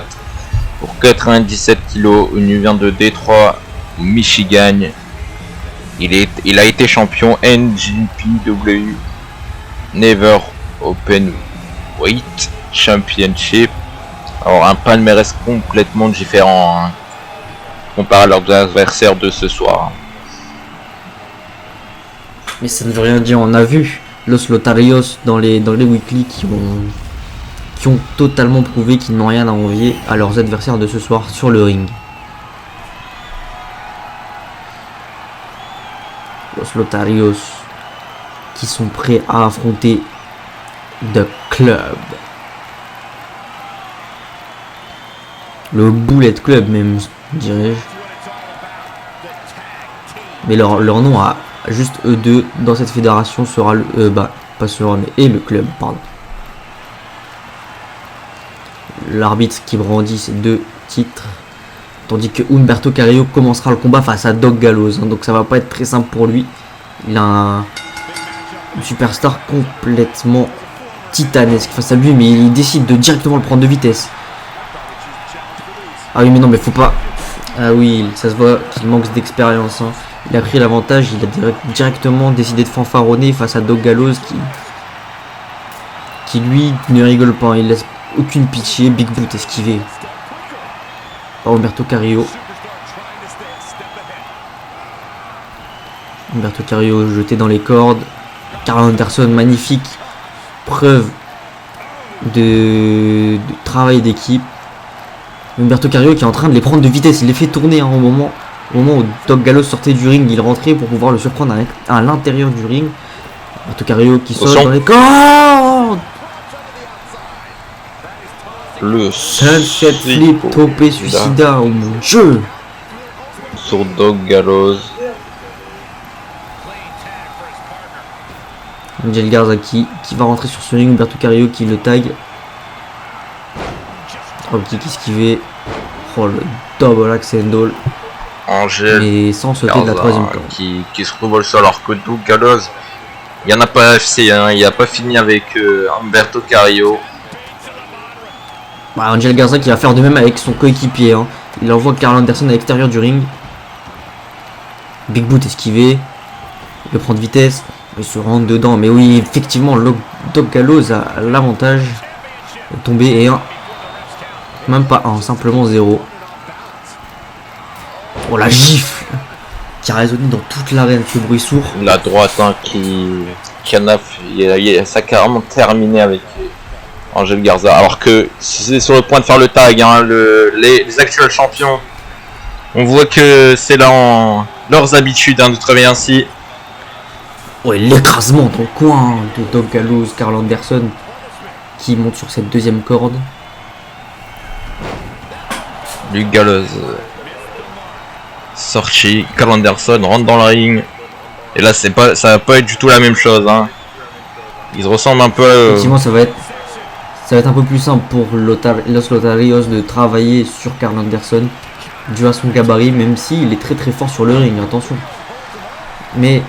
pour 97 kg, il vient de Détroit, Michigan. Il a été champion NJPW Never Open Weight Championship. Alors un palmarès complètement différent hein, comparé à leurs adversaires de ce soir. Mais ça ne veut rien dire, on a vu Los Lotarios dans les weekly qui ont totalement prouvé qu'ils n'ont rien à envier à leurs adversaires de ce soir sur le ring. Los Lotarios qui sont prêts à affronter The Club. Le Bullet Club même, dirais-je. Mais leur nom a juste eux deux dans cette fédération sera le pas sera mais et le club pardon. L'arbitre qui brandit ces deux titres, tandis que Humberto Carrillo commencera le combat face à Doug Gallows, hein, donc ça va pas être très simple pour lui. Il a une superstar complètement titanesque face à lui, mais il décide de directement le prendre de vitesse. Ah oui, mais non, mais faut pas. Ah oui, ça se voit qu'il manque d'expérience. Hein. Il a pris l'avantage, il a directement décidé de fanfaronner face à Doc Gallows qui lui ne rigole pas. Il laisse aucune pitié. Big Boot esquivé par Humberto Carrillo. Humberto Carrillo jeté dans les cordes. Karl Anderson, magnifique preuve de travail d'équipe. Humberto Carrillo qui est en train de les prendre de vitesse. Il les fait tourner hein, au moment où Doc Gallows sortait du ring. Il rentrait pour pouvoir le surprendre à l'intérieur du ring. Humberto Carrillo qui saute dans les cordes. Le Sunset Flip topé suicida. Oh mon dieu. Sur Doc Gallows. Angel Garza qui va rentrer sur ce ring. Humberto Carrillo qui le tag. Dropkick esquivé. Oh le double axe handle. Angel et sans sauter de la troisième corde. Qui se retrouve au sol alors que Doc Gallows, il n'y en a pas FC, hein, il n'a pas fini avec Humberto Carrillo. Bah, Angel Garza qui va faire de même avec son coéquipier. Hein. Il envoie Karl Anderson à l'extérieur du ring. Big Boot esquivé. Il peut prendre vitesse. Il se rentre dedans. Mais oui, effectivement, Doc Gallows a l'avantage de tomber et un. Même pas un, simplement 0. Oh la gifle qui a résonné dans toute l'arène, ce bruit sourd. La droite hein, ça a carrément terminé avec Angel Garza. Alors que c'est sur le point de faire le tag, hein, les actuels champions. On voit que c'est là leurs habitudes hein, de travailler ainsi. Ouais, l'écrasement dans le coin hein, de Doc Gallows, Karl Anderson qui monte sur cette deuxième corde. Luke Gallows sorti, Karl Anderson rentre dans le ring et là ça va pas être du tout la même chose hein. Ils se ressemblent un peu effectivement ça va être un peu plus simple pour Los Lotarios de travailler sur Karl Anderson dû à son gabarit, même si il est très très fort sur le ring, attention, mais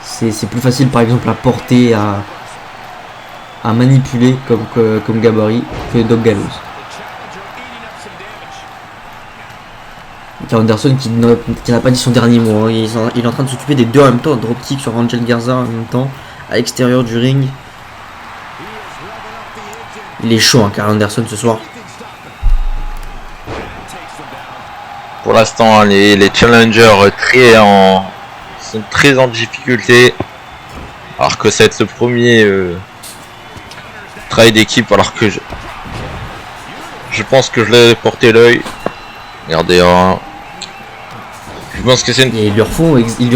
c'est plus facile par exemple à porter, à manipuler comme gabarit que Doc Gallows. Karl Anderson qui n'a pas dit son dernier mot, hein. Il est en train de s'occuper des deux en même temps, dropkick sur Angel Garza en même temps, à l'extérieur du ring. Il est chaud hein, Karl Anderson ce soir. Pour l'instant, les challengers sont très en difficulté, alors que ça va être le premier travail d'équipe, alors que je pense que je l'ai porté l'œil. Regardez, hein. Je pense que c'est une... Et ils lui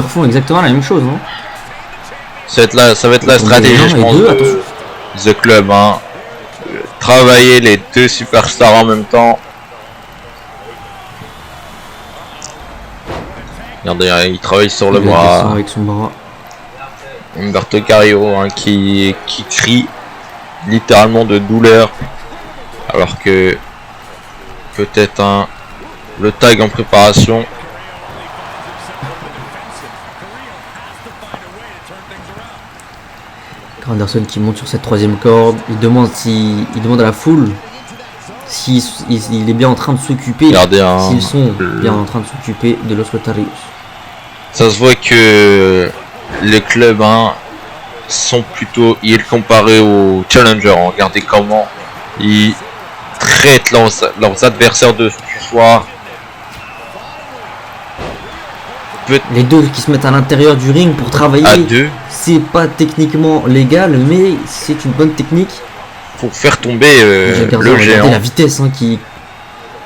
refont exactement la même chose. Hein. Ça va être la stratégie, je pense, de The Club. Hein. Travailler les deux superstars en même temps. Regardez, il travaille sur le bras. Avec son bras. Humberto Carrillo hein, qui crie littéralement de douleur. Alors que peut-être le tag en préparation. Anderson qui monte sur cette troisième corde. Il demande à la foule s'il est bien en train de s'occuper. S'ils sont bien en train de s'occuper de Los Lotarios. Ça se voit que les clubs hein, sont plutôt comparés aux challengers. Regardez comment ils traitent leurs adversaires du soir. Les deux qui se mettent à l'intérieur du ring pour travailler. À deux. C'est pas techniquement légal, mais c'est une bonne technique pour faire tomber le géant. La vitesse hein,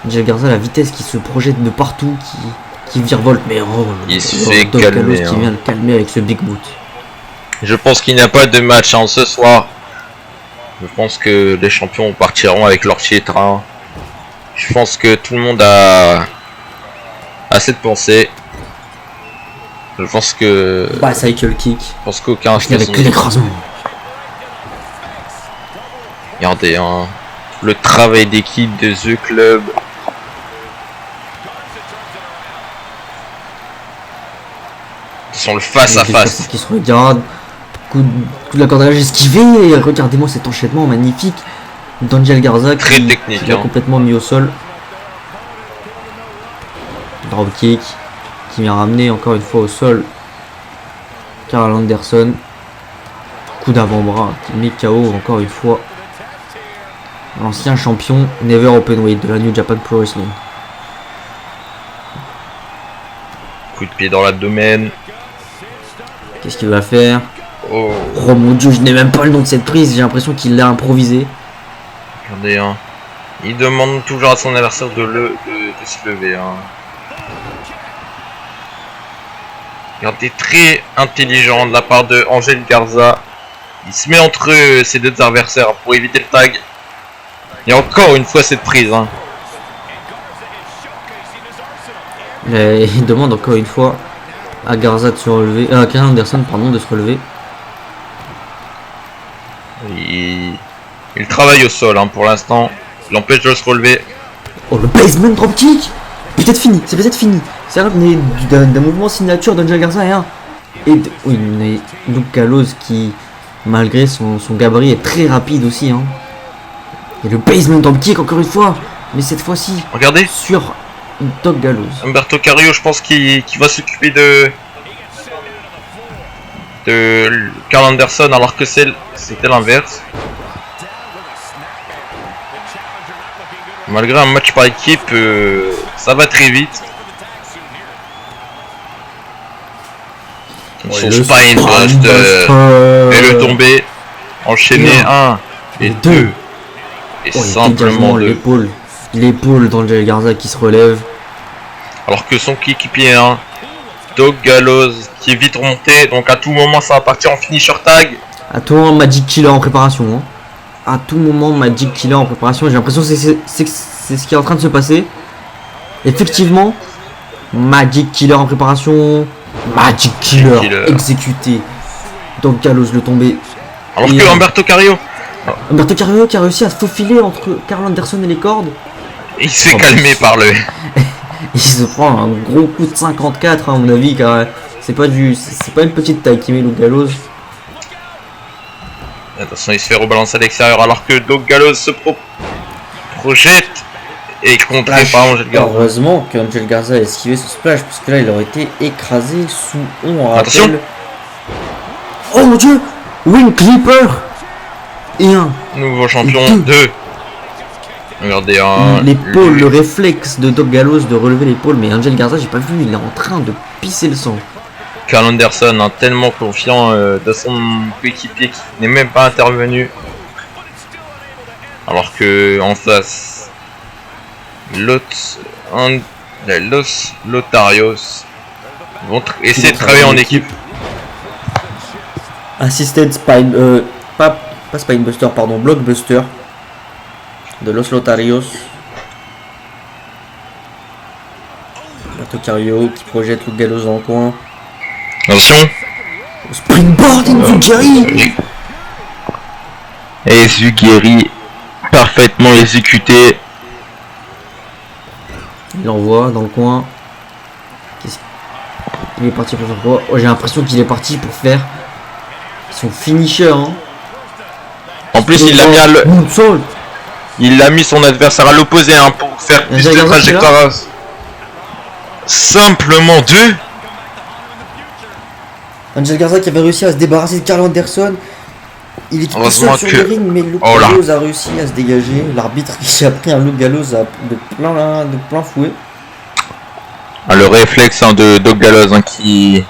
Angel Garza, la vitesse qui se projette de partout, qui virevolte, mais il se fait calmer. Qui vient le calmer avec ce Big Boot. Je pense qu'il n'y a pas de match hein, ce soir. Je pense que les champions partiront avec leur titre. Hein. Je pense que tout le monde a assez de pensée. Je pense que... cycle kick. Je pense qu'aucun... Avec l'écrasement. Regardez, hein, le travail d'équipe de The Club. Ils sont le face à face. Qui se regardent. Coup de la cordage esquivé. Et regardez-moi cet enchaînement magnifique d'Angel Garza très technique, qui l'a complètement mis au sol. dropkick qui vient ramener encore une fois au sol Karl Anderson. Coup d'avant-bras qui met KO encore une fois l'ancien champion Never Openweight de la New Japan Pro Wrestling. Coup de pied dans l'abdomen. Qu'est-ce qu'il va faire? Oh, Oh mon dieu, je n'ai même pas le nom de cette prise, j'ai l'impression qu'il l'a improvisé. regardez, hein. Il demande toujours à son adversaire de se lever. Hein. Regardez, très intelligent de la part de Angel Garza. Il se met entre ses deux adversaires pour éviter le tag. Et encore une fois cette prise. Hein. Il demande encore une fois à Garza de se relever, à Karl Anderson pardon de se relever. Il travaille au sol hein, pour l'instant. Il l'empêche de se relever. Oh le basement dropkick. Peut-être fini, c'est peut-être fini. C'est un d'un mouvement signature d'Angel Garza et un. Oui, mais Luke Gallows qui, malgré son gabarit, est très rapide aussi. Hein. Et le basement dropkick encore une fois. Mais cette fois-ci, regardez, sur Doc Gallows. Humberto Carrillo, je pense qu'il va s'occuper de Karl Anderson alors que c'était l'inverse. Malgré un match par équipe, ça va très vite. Son Spinebuster et le tombé. Enchaîné 1 et 2. Et simplement 2. L'épaule d'Angel Garza qui se relève. Alors que son coéquipier, hein, Doc Gallows, qui est vite remonté. Donc à tout moment, ça va partir en finisher tag. À tout moment, Magic Killer en préparation. Hein. À tout moment, Magic Killer en préparation. J'ai l'impression que c'est ce qui est en train de se passer. Effectivement, Magic Killer en préparation. Magic Killer exécuté. Donc Gallows le tombé. Alors que Humberto Carrillo qui a réussi à se faufiler entre Karl Anderson et les cordes. Il s'est calmé par le... Il se prend un gros coup de 54 hein, à mon avis car c'est pas une petite taille qui met Luke Gallows. Attention, il se fait rebalancer à l'extérieur alors que Doc Gallows se projette et contré par Angel Garza. Heureusement qu'Angel Garza a esquivé ce splash parce que là il aurait été écrasé sous on attention. Rappelle. Oh mon dieu, Wing Clipper et un nouveau champion 2. Regardez l'épaule, le réflexe de Doc Gallows de relever l'épaule, mais Angel Garza j'ai pas vu, il est en train de pisser le sang. Karl Anderson, hein, tellement confiant de son coéquipier qui n'est même pas intervenu. Alors que en face, Los Lotarios vont essayer de travailler en équipe. Assisted Spine, pas Spinebuster, pardon, Blockbuster de Los Lotarios. Humberto Carrillo qui projette Luke Gallows dans le coin. Attention. Springboard Enzugiri. Et Enzugiri parfaitement exécuté. Il l'envoie dans le coin. Il est parti pour faire quoi? Oh, j'ai l'impression qu'il est parti pour faire son finisher. Hein. En plus, il a mis son adversaire à l'opposé hein, pour faire plus de trajectoire. Simplement 2. Angel Garza qui avait réussi à se débarrasser de Karl Anderson. Il est tout seul sur le ring, mais Luke Gallows a réussi à se dégager. L'arbitre qui a pris un Luke Gallows de plein fouet. Ah, le réflexe hein, de Doc Gallows hein, qui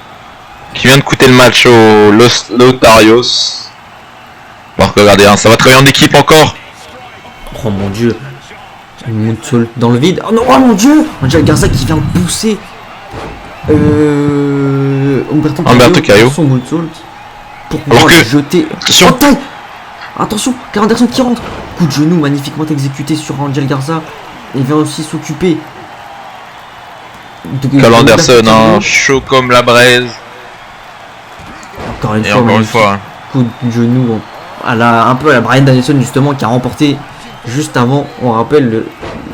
vient de coûter le match aux Los Lotarios. Alors que regardez, hein, ça va travailler en équipe encore. Oh mon dieu. Une moonsault dans le vide. Oh non, oh mon dieu. Angel Garza qui vient de pousser Humberto Carrillo son moonsault pour pouvoir jeter. Attention. Attention, Karl Anderson qui rentre. Coup de genou magnifiquement exécuté sur Angel Garza. Il vient aussi s'occuper de Karl Anderson, hein, chaud comme la braise. Encore une fois. Coup de genou un peu à la Bryan Danielson justement qui a remporté juste avant, on rappelle le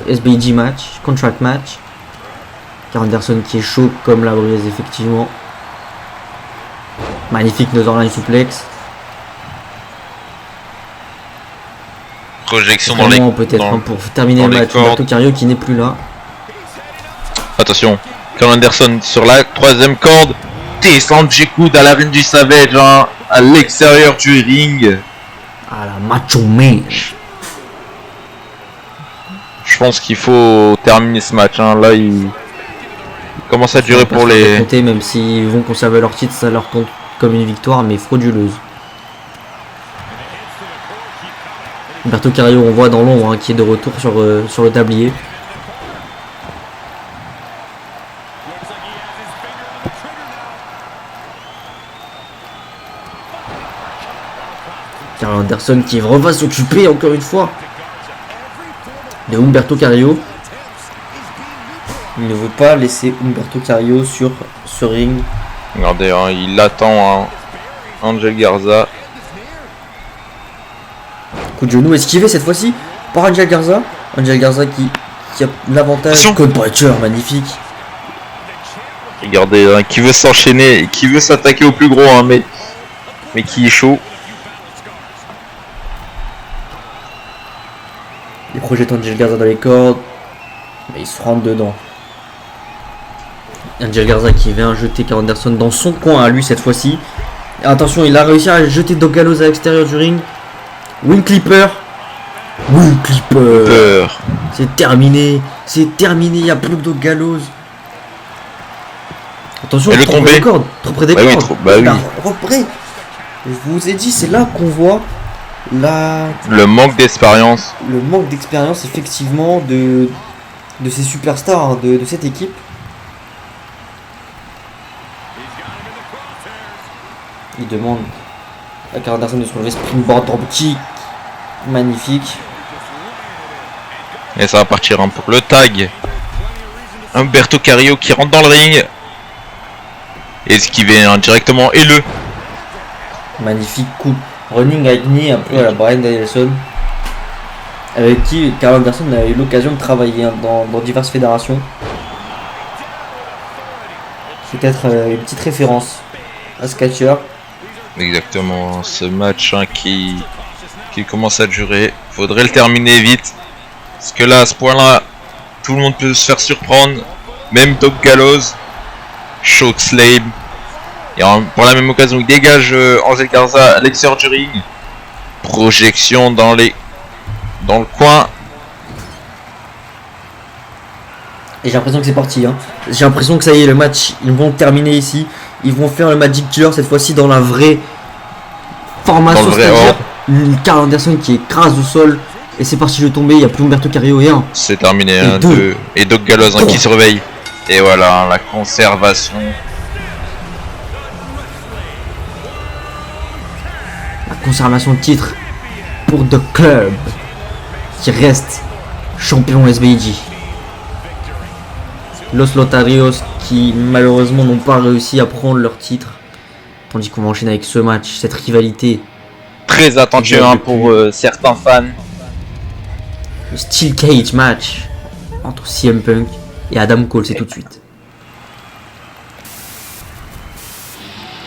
SBG match, contract match. Karl Anderson qui est chaud comme la braise effectivement. Magnifique Northern Suplex. Projection dans les peut-être pour terminer le match. Humberto Carrillo qui n'est plus là. Attention. Carl Anderson sur la 3ème corde. Descend J-Coude à la Randy Savage, hein, à l'extérieur du ring. Ah la Macho Man. Je pense qu'il faut terminer ce match. Hein. Là, il commence à durer pour les... Compter, même s'ils vont conserver leur titre, ça leur compte comme une victoire, mais frauduleuse. Humberto Carrillo, on voit dans l'ombre, hein, qui est de retour sur le tablier. Carl Anderson qui va s'occuper encore une fois de Humberto Carrillo. Il ne veut pas laisser Humberto Carrillo sur ce ring. Regardez, hein, il attend, hein, Angel Garza. Coup de genou esquivé cette fois-ci par Angel Garza. Angel Garza qui a l'avantage. Code Breacher, magnifique. Regardez, hein, qui veut s'enchaîner, qui veut s'attaquer au plus gros, hein, mais qui est chaud. Il projette Angel Garza dans les cordes, mais il se rentre dedans. Angel Garza qui vient jeter Carl Anderson dans son coin à lui cette fois-ci. Attention, il a réussi à jeter Doc Gallows à l'extérieur du ring. Wing Clipper. Wing Clipper. C'est terminé, il n'y a plus que Doc Gallows. Attention, et le trop près des cordes. Trop près des cordes. Oui, Trop près. Je vous ai dit, c'est là qu'on voit le manque d'expérience. Le manque d'expérience, effectivement, de ces superstars, hein, de cette équipe. Il demande à Carl Anderson de se relever, springboard drop kick. Magnifique. Et ça va partir, hein, pour le tag. Humberto Carrillo qui rentre dans le ring. Esquivé, hein, directement, et le magnifique coup. Running avec knee un peu à la Bryan Danielson, avec qui Carl Anderson a eu l'occasion de travailler, hein, dans diverses fédérations. Peut-être une petite référence à ce catcheur. Exactement, ce match, hein, qui commence à durer. Faudrait le terminer vite. Parce que là, à ce point-là, tout le monde peut se faire surprendre. Même Doc Gallows, Shockslave. Et pour la même occasion, il dégage Angel Garza à l'extérieur du ring. Projection dans le coin. Et j'ai l'impression que c'est parti, hein. J'ai l'impression que ça y est, le match, ils vont terminer ici. Ils vont faire le Magic Killer cette fois-ci dans la vraie formation, c'est-à-dire Carl Anderson qui écrase au sol. Et c'est parti de tomber, il n'y a plus Humberto Carrillo et 1. C'est terminé, 1, 2. Et Doc Gallows, hein, qui se réveille. Et voilà, la conservation. Conservation de titre pour The Club qui reste champion SBG. Los Lotarios qui malheureusement n'ont pas réussi à prendre leur titre, tandis qu'on va enchaîner avec ce match, cette rivalité très attendu, hein, pour certains fans. Le Steel Cage match entre CM Punk et Adam Cole, c'est tout de suite.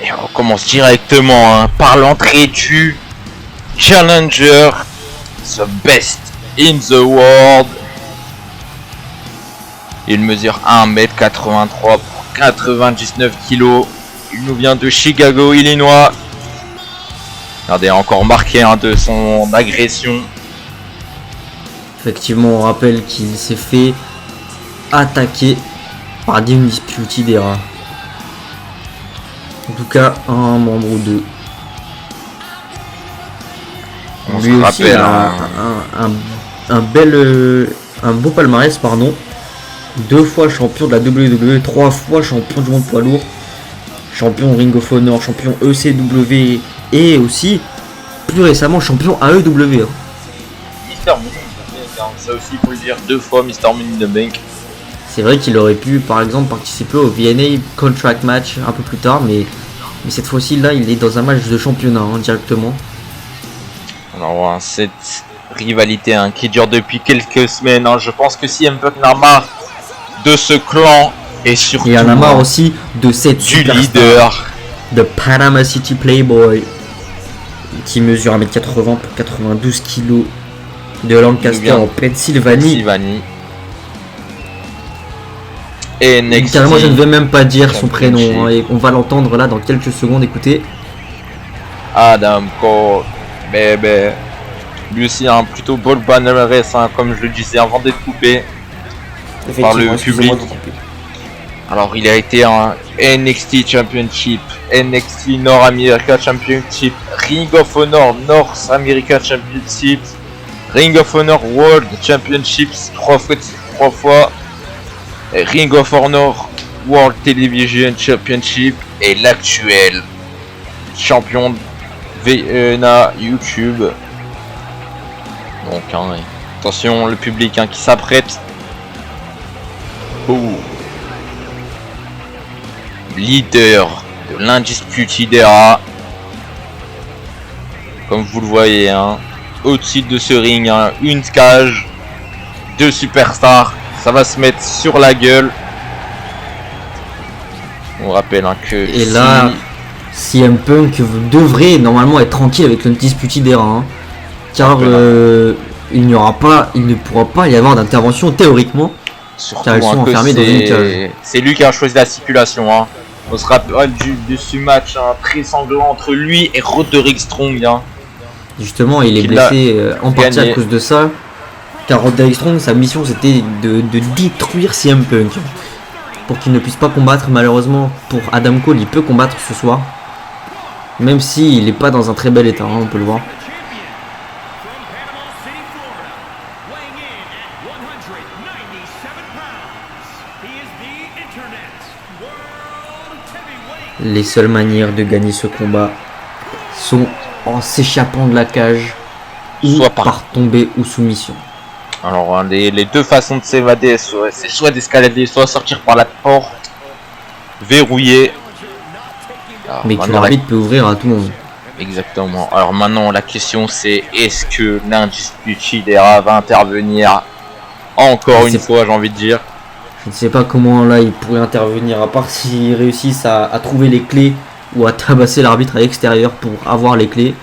Et on commence directement, hein, par l'entrée du challenger, the best in the world. Il mesure 1m83 pour 99 kg. Il nous vient de Chicago, Illinois. Regardez, encore marqué, hein, de son agression. Effectivement, on rappelle qu'il s'est fait attaquer par The Undisputed Era. En tout cas, un membre ou deux. On lui se aussi rappelle, un beau palmarès, pardon. 2 fois champion de la WWE, 3 fois champion du monde poids lourd, champion Ring of Honor, champion ECW et aussi plus récemment champion AEW. Mister Money in the Bank, ça aussi faut le dire, 2 fois Mister Money in the Bank. C'est vrai qu'il aurait pu par exemple participer au VNA Contract Match un peu plus tard, mais cette fois-ci là il est dans un match de championnat, hein, directement. Alors hein, cette rivalité, hein, qui dure depuis quelques semaines, hein, je pense que CM Punk en a marre de ce clan et surtout il en a marre aussi de cette du leader de Panama City Playboy qui mesure 1m80 pour 92 kg de Lancaster en Pennsylvanie. NXT. Carrément, je ne vais même pas dire son prénom, hein, et on va l'entendre là dans quelques secondes. Écoutez. Adam Cole, bébé. Lui aussi un plutôt beau palmarès, hein, comme je le disais avant d'être coupé par le public. Alors il a été en NXT Championship, NXT North America Championship, Ring of Honor North America Championship, Ring of Honor World Championships 3 fois, et Ring of Honor World Television Championship et l'actuel champion VNA YouTube. Donc hein, attention le public hein, qui s'apprête. Leader de l'Undisputed Era. Comme vous le voyez hein, au-dessus de ce ring, hein, une cage, 2 superstars, ça va se mettre sur la gueule. On rappelle hein, que et là CM Punk devrait normalement être tranquille avec l'Undisputed Era, hein, car il ne pourra pas y avoir d'intervention théoriquement. Surtout car ils sont enfermés dans une cage. C'est lui qui a choisi la stipulation. Hein. On se rappelle de ce match hein, très sanglant entre lui et Roderick Strong. Hein. Justement, il est blessé en partie à cause de ça. Car Roderick Strong, sa mission c'était de détruire CM Punk. Pour qu'il ne puisse pas combattre. Malheureusement, pour Adam Cole, il peut combattre ce soir. Même s'il n'est pas dans un très bel état, hein, on peut le voir. Les seules manières de gagner ce combat sont en s'échappant de la cage ou soit par tomber ou soumission. Alors les deux façons de s'évader, c'est soit d'escalader, soit sortir par la porte verrouillée. Alors, mais que l'arbitre peut ouvrir à tout moment. Exactement. Alors maintenant la question c'est est-ce que l'Undisputed Era va intervenir encore une fois, j'ai envie de dire. Je ne sais pas comment là il pourrait intervenir, à part s'ils réussissent à trouver les clés ou à tabasser l'arbitre à l'extérieur pour avoir les clés.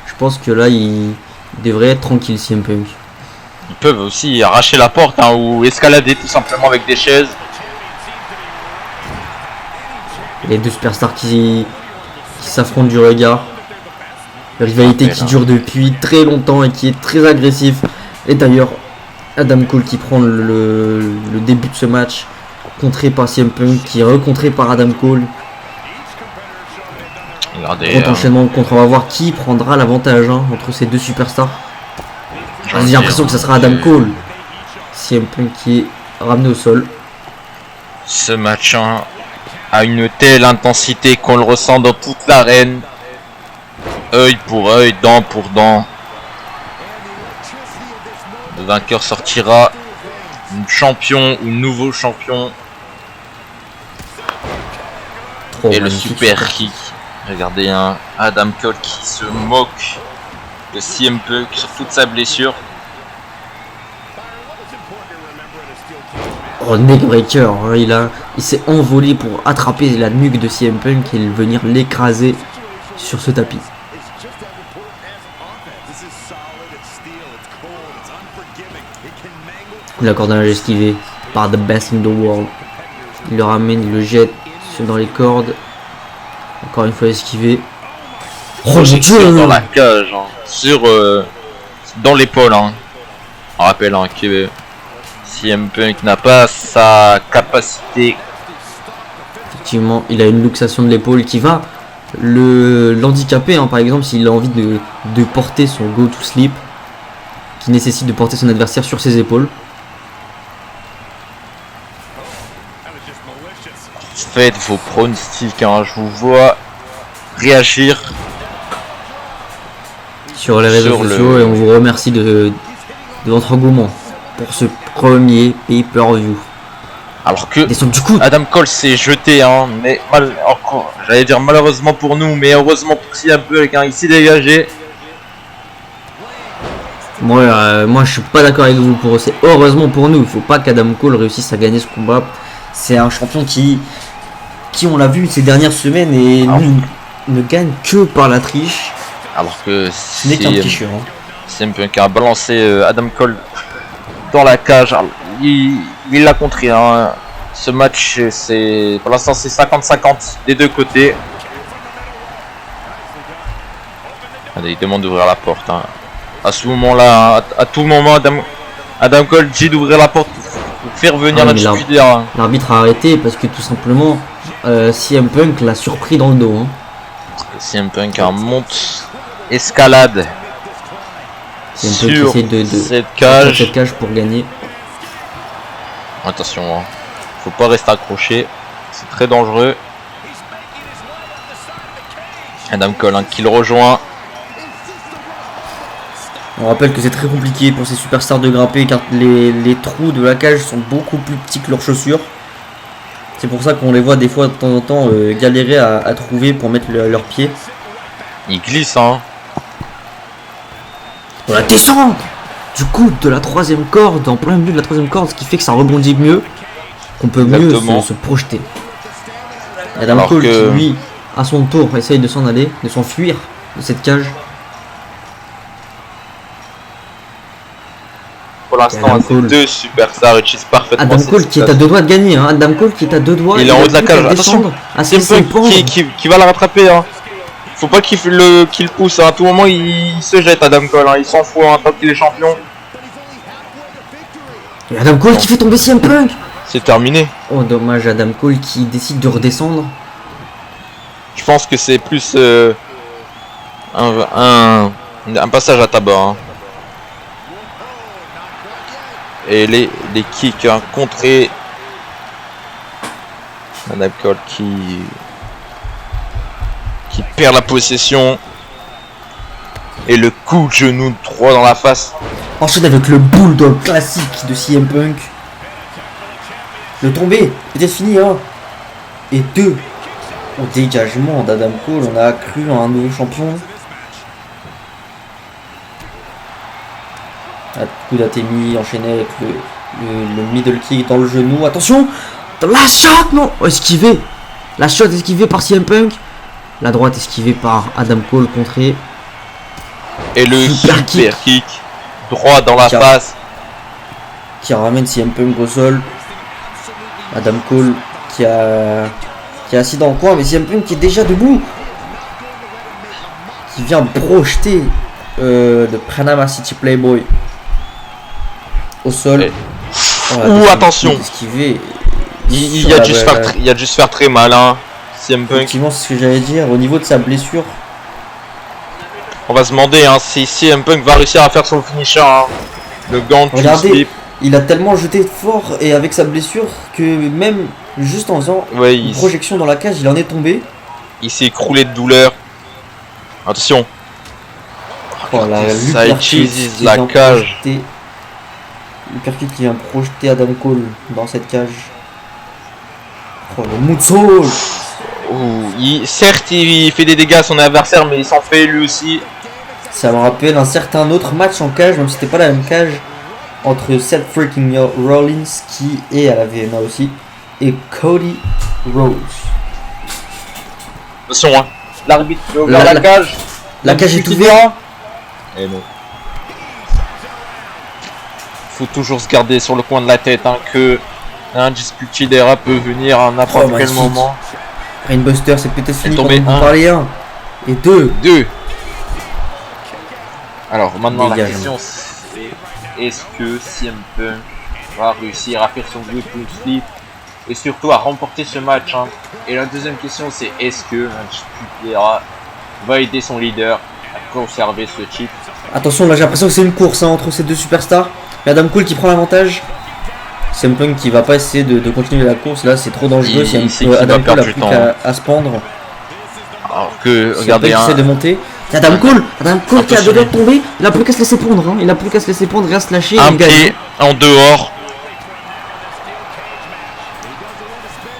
Je pense que là il devrait être tranquille CM Punk. Ils peuvent aussi arracher la porte hein, ou escalader tout simplement avec des chaises. Les deux superstars qui s'affrontent du regard. Une rivalité qui dure depuis très longtemps et qui est très agressif. Et d'ailleurs Adam Cole qui prend le début de ce match, contré par CM Punk, qui est recontré par Adam Cole. Regardez, enchaînement de contre, on va voir qui prendra l'avantage hein, entre ces deux superstars. J'ai l'impression que ça sera Adam Cole. CM Punk qui est ramené au sol. Ce match hein, a une telle intensité qu'on le ressent dans toute l'arène. Œil pour œil, dent pour dent. Le vainqueur sortira champion ou nouveau champion. Et le super kick. Regardez un Adam Cole qui se moque de CM Punk sur toute sa blessure. Oh, neckbreaker, hein, il s'est envolé pour attraper la nuque de CM Punk et venir l'écraser sur ce tapis. Il accorde un esquivé par The Best in the World. Il le ramène, il le jette dans les cordes. Encore une fois esquivé. Projection dans la cage, hein, dans l'épaule. Hein. On rappelle hein, que CM Punk n'a pas sa capacité. Effectivement, il a une luxation de l'épaule qui va l'handicaper. Hein, par exemple, s'il a envie de porter son go to sleep, qui nécessite de porter son adversaire sur ses épaules. Faites vos pronostics, hein, je vous vois réagir sur les réseaux sociaux et on vous remercie de votre engouement pour ce premier pay-per-view. Alors que Adam Cole s'est jeté, hein, mais j'allais dire malheureusement pour nous, mais heureusement pour CM Punk, hein, il s'est dégagé. Moi je suis pas d'accord avec vous, c'est heureusement pour nous, il faut pas qu'Adam Cole réussisse à gagner ce combat. C'est un champion qui on l'a vu ces dernières semaines et ne gagne que par la triche. Alors que ce n'est qu'un tricheur. CM Punk a balancé Adam Cole dans la cage. Alors, il l'a contré hein, Ce match, c'est pour l'instant c'est 50-50 des deux côtés. Allez, il demande d'ouvrir la porte. Hein. À ce moment-là, à tout moment, Adam Cole dit d'ouvrir la porte pour faire venir l'Undisputed. L'arbitre a arrêté parce que tout simplement, CM Punk l'a surpris dans le dos. Hein. CM Punk en monte escalade sur cette cage pour gagner. Attention, hein. Faut pas rester accroché, c'est très dangereux. Adam Cole hein, qui le rejoint. On rappelle que c'est très compliqué pour ces superstars de grimper car les trous de la cage sont beaucoup plus petits que leurs chaussures. C'est pour ça qu'on les voit des fois de temps en temps galérer à trouver pour mettre leurs pieds. Ils glissent hein. On la descend du coup de la 3ème corde, en plein milieu de la 3ème corde, ce qui fait que ça rebondit mieux, qu'on peut mieux se projeter. Adam Cole qui lui, à son tour, essaye de s'en aller, de s'enfuir de cette cage. Pour l'instant, c'est deux superstars utilisent parfaitement. Adam Cole qui est à 2 doigts de gagner, hein. Adam Cole qui est à 2 doigts. Il est en haut de la cage. Attention, qui va la rattraper. Hein. Faut pas qu'il pousse. Hein. À tout moment, il se jette Adam Cole. Hein. Il s'en fout hein, tant qu'il est champion. Et Adam Cole qui fait tomber CM Punk. C'est terminé. Oh dommage, Adam Cole qui décide de redescendre. Je pense que c'est plus un passage à tabac. Hein. Et les kicks hein, contrés. Adam Cole qui perd la possession. Et le coup de genou droit dans la face. Enchaîne avec le bulldog classique de CM Punk. Le tombé, peut-être fini hein. Et 2 au dégagement d'Adam Cole, on a cru en un nouveau champion. Coup d'Atemi enchaîné avec le middle kick dans le genou. Attention, la shot non, esquivé. La shot esquivée par CM Punk. La droite esquivée par Adam Cole contré. Et le super kick droit dans la face qui ramène CM Punk au sol. Adam Cole qui est assis dans le coin, mais CM Punk qui est déjà debout, qui vient projeter de Panama City Playboy au sol. Attention, il a dû se faire très mal hein. CM Punk. Effectivement, c'est ce que j'allais dire au niveau de sa blessure. On va se demander hein, si CM Punk va réussir à faire son finisher hein. Le gant. Regardez, il a tellement jeté fort et avec sa blessure que même juste en faisant une projection dans la cage, il en est tombé. Il s'est écroulé de douleur. Attention. Oh, ça utilise la cage. L'uppercut qui vient projeter Adam Cole dans cette cage. Oh le moonsault. Certes il fait des dégâts à son adversaire mais il s'en fait lui aussi. Ça me rappelle un certain autre match en cage, même si c'était pas la même cage, entre Seth freaking Rollins qui est à la VMA aussi et Cody Rhodes. Attention hein. L'arbitre va ouvrir la cage. La cage est ouverte. Et non. Faut toujours se garder sur le coin de la tête hein, que un Undisputed Era peut venir à n'importe quel moment. Brainbuster, c'est peut-être fini pour vous parler 1 et 2. Alors maintenant la question c'est est-ce que CM Punk va réussir à faire son good flip et surtout à remporter ce match hein. Et la deuxième question c'est est-ce que Undisputed Era va aider son leader à conserver ce titre. Attention là j'ai l'impression que c'est une course hein, entre ces deux superstars. Mais Adam Cole qui prend l'avantage. CM Punk qui va pas essayer de continuer la course, là c'est trop dangereux. Adam Cole a plus qu'à se pendre. Alors que regardez essaie de monter. Adam Cole qui a de tomber, il a plus qu'à se laisser pondre hein. Il a plus qu'à se laisser pondre, il va se lâcher. Un pied en dehors.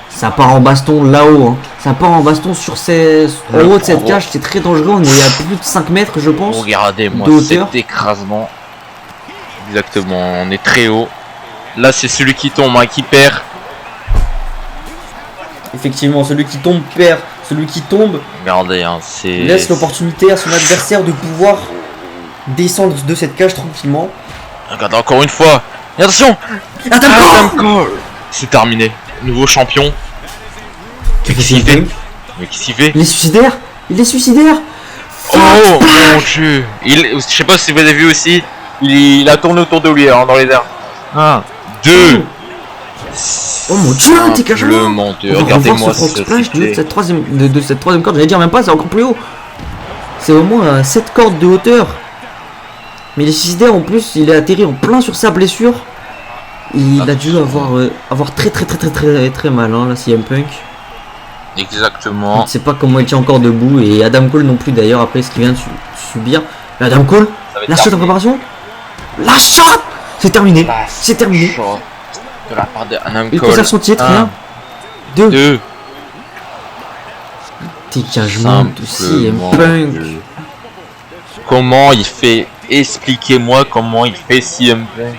Ça part en baston là-haut hein. Ça part en baston sur en haut de cette cage, c'est très dangereux, on est à plus de 5 mètres je pense. Regardez-moi cet écrasement. Exactement, on est très haut. Là c'est celui qui tombe hein, qui perd. Effectivement, celui qui tombe perd. Celui qui tombe regardez, hein, laisse l'opportunité à son adversaire de pouvoir descendre de cette cage tranquillement. Regardez encore une fois. Et attention, Adam Cole. C'est terminé. nouveau champion. Qu'est-ce Qu'est-ce qu'il qu'il fait? fait? Mais qu'est-ce qu'il fait? Il est suicidaire. Il est suicidaire. Oh mon dieu! Je sais pas si vous avez vu aussi, il a tourné autour de lui hein, dans les airs. 1, 2. Oh mon dieu, t'es cachement. Simplement deux. Regardez-moi ce frog ce splash de triplé. cette troisième corde. J'allais dire même pas, c'est encore plus haut. C'est au moins 7 cordes de hauteur. Mais il est suicidaire en plus, il est atterri en plein sur sa blessure. Il a dû avoir très mal hein, là, CM Punk. Je Exactement. ne sais pas comment il tient encore debout et Adam Cole non plus d'ailleurs après ce qu'il vient de subir. Mais Adam Cole, Ça va être la shot en terminé. préparation. La shot. C'est terminé. C'est terminé. Shot de la part de Adam Il Cole. conserve son titre. 1, 2. 2. Dégagement de CM Simplement Punk. deux. Comment il fait? Expliquez-moi comment il fait CM Punk.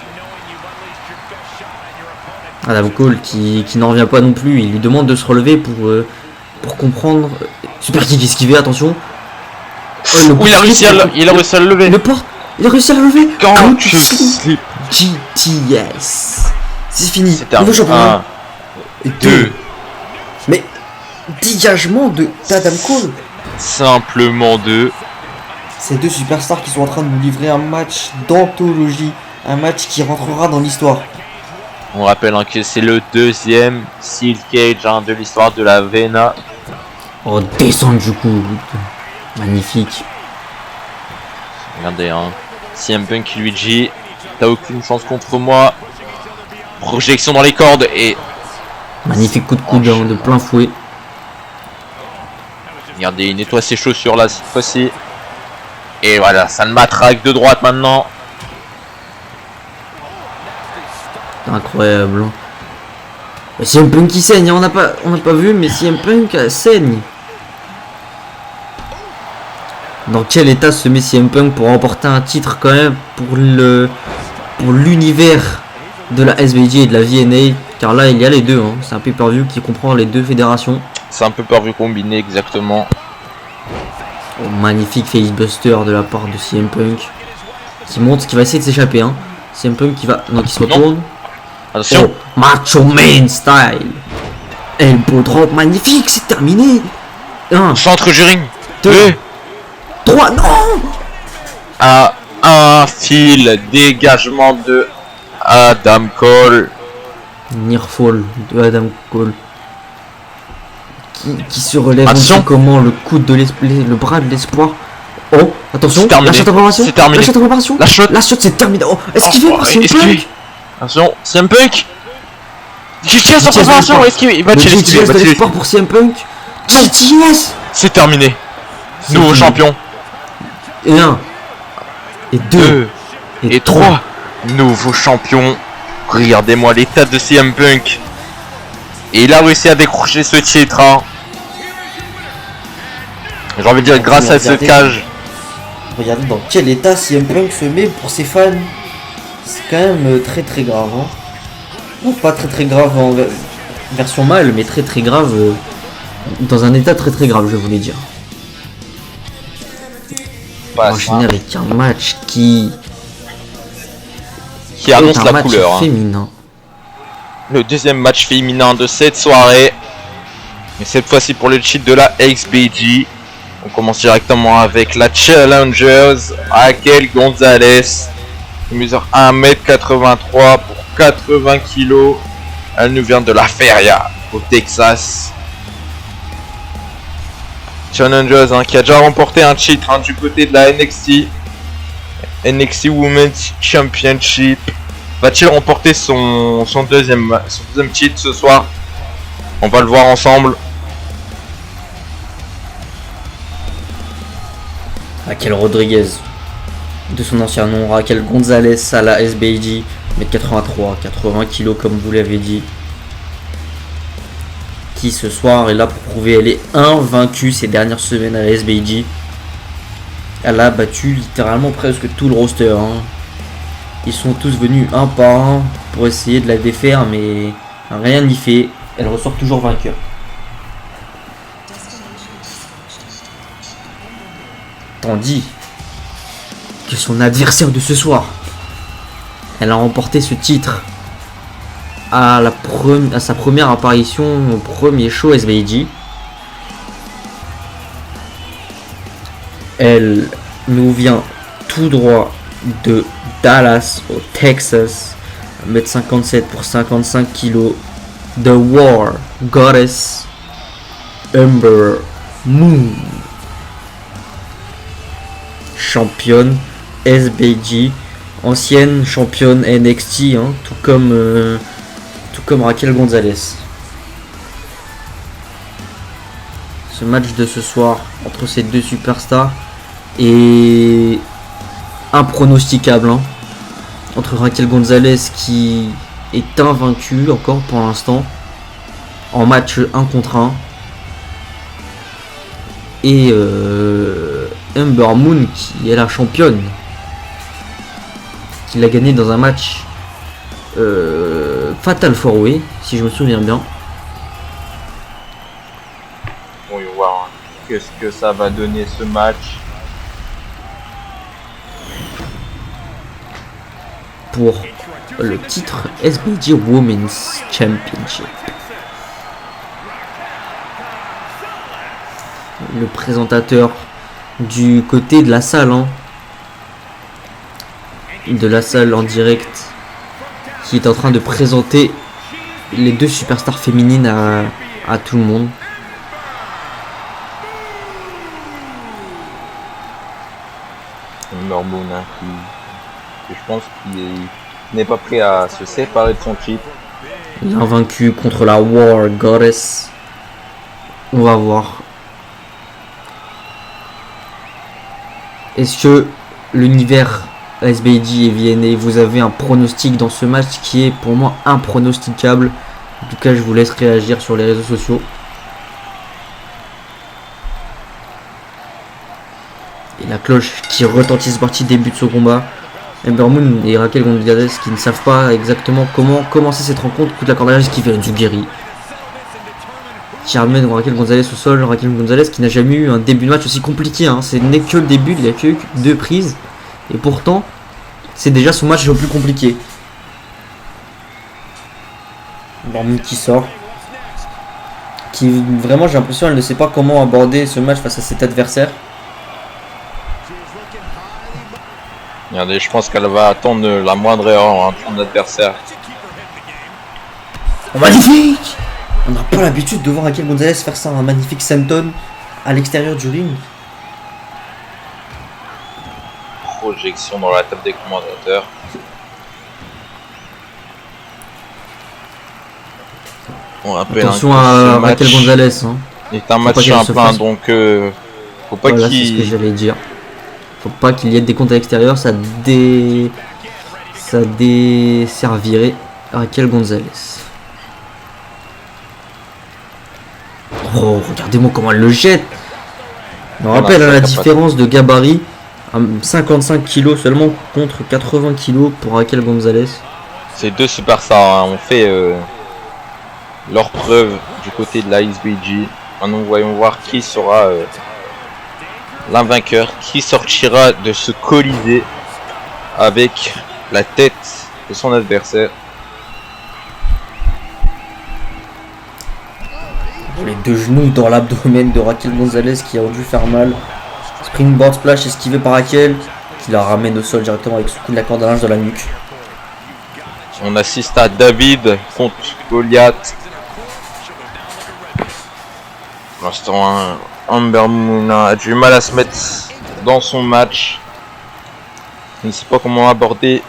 Adam Cole qui n'en revient pas non plus. Il lui demande de se relever pour comprendre. Super kick esquivé, attention. Oh, Oh, il a réussi à le lever. Il le porte. Il a réussi à le lever. Quand tu tu slip. GTS. C'est fini. C'est un Nouveau champion. 1, 2. Mais dégagement d'Adam Cole. Simplement 2. Ces deux superstars qui sont en train de nous livrer un match d'anthologie. Un match qui rentrera dans l'histoire. On rappelle hein, que c'est le deuxième Steel Cage hein, de l'histoire de la Vena. Oh, descend du coup. Magnifique. Regardez, hein. CM Punk qui lui dit t'as aucune chance contre moi. Projection dans les cordes et. Magnifique coup de coude hein, de plein fouet. Regardez, il nettoie ses chaussures là cette fois-ci. Et voilà, ça le matraque de droite maintenant. Incroyable. CM Punk qui saigne, on n'a pas vu, mais CM Punk saigne. Dans quel état se met CM Punk pour remporter un titre quand même pour l'univers de la SBG et de la VNA? Car là il y a les deux, hein. C'est un pay-per-view qui comprend les deux fédérations. C'est un peu pay-per-view combiné exactement. Oh, magnifique facebuster de la part de CM Punk qui montre qu'il va essayer de s'échapper. Hein. CM Punk qui va, non, qui se retourne. Attention. Oh, Macho Man style. Elbow drop magnifique, c'est terminé. 1, Centre du ring. 2, 3, non. À un fil dégagement de Adam Cole. Nearfall de Adam Cole qui se relève. Attention. Comment le coude de le bras de l'espoir. Oh, attention, C'est terminé. la shot en préparation. C'est terminé. La shot en préparation. La shot. C'est terminé. Oh, esquivé par CM Punk. Attention, CM Punk. GTS en préparation. Est-ce qu'il va Le tirer? GTS de l'espoir pour CM Punk. GTS. C'est terminé. Nouveau fini. champion. Et 1 et 2 et 3. Nouveau champion. Regardez-moi l'état de CM Punk. Et il a réussi à décrocher ce titre. Hein. J'ai envie de dire grâce à ce cage. Regardez dans quel état CM Punk se met pour ses fans. C'est quand même très grave. Hein. Non, pas très grave en version mâle, mais très grave dans un état très grave, je voulais dire. On va enchaîner avec un match qui annonce un la match couleur. Hein. Féminin. Le deuxième match féminin de cette soirée. Mais cette fois-ci pour le titre de la XBG. On commence directement avec la Challengers, Raquel Gonzalez. Elle mesure 1m83 pour 80 kg. Elle nous vient de la Feria, au Texas. Challengers hein, qui a déjà remporté un titre hein, du côté de la NXT. NXT Women's Championship. Va-t-il remporter son deuxième titre ce soir? On va le voir ensemble. Raquel Rodriguez, de son ancien nom, Raquel Gonzalez à la SBG, 1m83, 80 kg comme vous l'avez dit. Qui ce soir est là pour prouver elle est invaincue ces dernières semaines à la SBG. Elle a battu littéralement presque tout le roster. Hein. Ils sont tous venus un par un pour essayer de la défaire, mais rien n'y fait. Elle ressort toujours vainqueur. Tandis que son adversaire de ce soir, elle a remporté ce titre à sa première apparition au premier show SBG. Elle nous vient tout droit de Dallas au Texas, 1m57 pour 55 kg. The War Goddess Ember Moon, championne SBG, ancienne championne NXT, hein, tout comme Raquel Gonzalez. Ce match de ce soir entre ces deux superstars est impronosticable, hein, entre Raquel Gonzalez qui est invaincue encore pour l'instant en match 1 contre 1 et Ember Moon qui est la championne, qui l'a gagné dans un match Fatal 4-Way si je me souviens bien. On va voir qu'est-ce que ça va donner ce match pour le titre SBG Women's Championship. Le présentateur du côté de la salle, hein, de la salle en direct, qui est en train de présenter les deux superstars féminines à tout le monde. Ember Moon, hein, qui je pense qu'il n'est pas prêt à se séparer de son titre. Invaincu contre la War Goddess. On va voir. Est-ce que l'univers SBG et VNA, vous avez un pronostic dans ce match qui est pour moi impronosticable? En tout cas, je vous laisse réagir sur les réseaux sociaux. Et la cloche qui retentit ce parti début de ce combat. Ember Moon et Raquel Gonzalez qui ne savent pas exactement comment commencer cette rencontre. Coup de la corde à linge qui fait un Zugiri, qui ramène Raquel Gonzalez au sol. Raquel Gonzalez qui n'a jamais eu un début de match aussi compliqué, hein. Ce n'est que le début, il n'y a que 2 prises. Et pourtant, c'est déjà son match le plus compliqué. Ember Moon qui sort. Qui vraiment, j'ai l'impression, elle ne sait pas comment aborder ce match face à cet adversaire. Regardez, je pense qu'elle va attendre la moindre erreur, hein, de son adversaire. Magnifique! On n'a pas l'habitude de voir Raquel Gonzalez faire ça, un magnifique senton à l'extérieur du ring. Projection dans la table des commentateurs. On rappelle, attention à Raquel Gonzalez, hein. C'est un match simple, hein, donc faut pas voilà, c'est ce que j'allais dire. Faut pas qu'il y ait des comptes à l'extérieur, ça desservirait Raquel Gonzalez. Oh, regardez-moi comment elle le jette. On rappelle la différence de gabarit, 55 kg seulement contre 80 kg pour Raquel Gonzalez. Ces deux superstars, hein, ont fait leur preuve du côté de la SBG. Maintenant, voyons voir qui sera l'invainqueur, qui sortira de ce colisée avec la tête de son adversaire. Les deux genoux dans l'abdomen de Raquel Gonzalez qui a dû faire mal. Springboard splash esquivé par Raquel qui la ramène au sol directement avec ce coup de la corde à linge dans la nuque. On assiste à David contre Goliath. Pour l'instant, Ember Moon a du mal à se mettre dans son match. Je ne sais pas comment aborder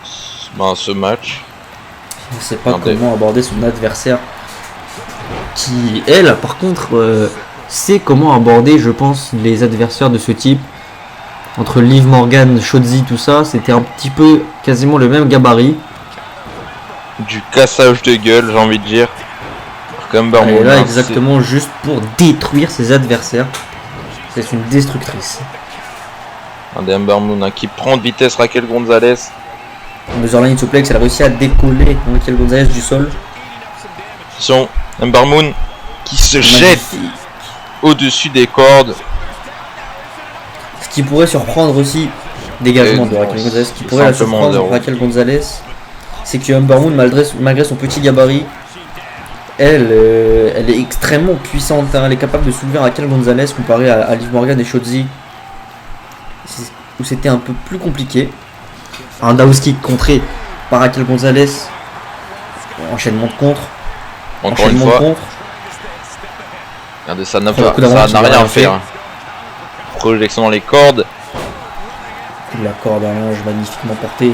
ce match. Je ne sais pas comment aborder son adversaire. Qui, elle, par contre, sait comment aborder, je pense, les adversaires de ce type. Entre Liv Morgan, Shotzi, tout ça, c'était un petit peu quasiment le même gabarit. Du cassage de gueule, j'ai envie de dire. Elle est là exactement juste pour détruire ses adversaires. C'est une destructrice. Un Ember Moon qui prend de vitesse Raquel Gonzalez. Motherline suplex, elle a réussi à décoller Raquel Gonzalez du sol. Attention, Ember Moon qui se jette au-dessus des cordes. Ce qui pourrait surprendre aussi, dégagement de Raquel Gonzalez, qui pourrait la surprendre Raquel Gonzalez. c'est que Ember Moon, malgré son petit gabarit, elle est extrêmement puissante. Hein. Elle est capable de soulever Raquel Gonzalez comparé à Liv Morgan et Shotzi, où c'était un peu plus compliqué. Un roundhouse kick contré par Raquel Gonzalez. Enchaînement de contre. Encore une fois. Regardez, ça n'a rien à faire. Projection dans les cordes. La corde à linge magnifiquement portée.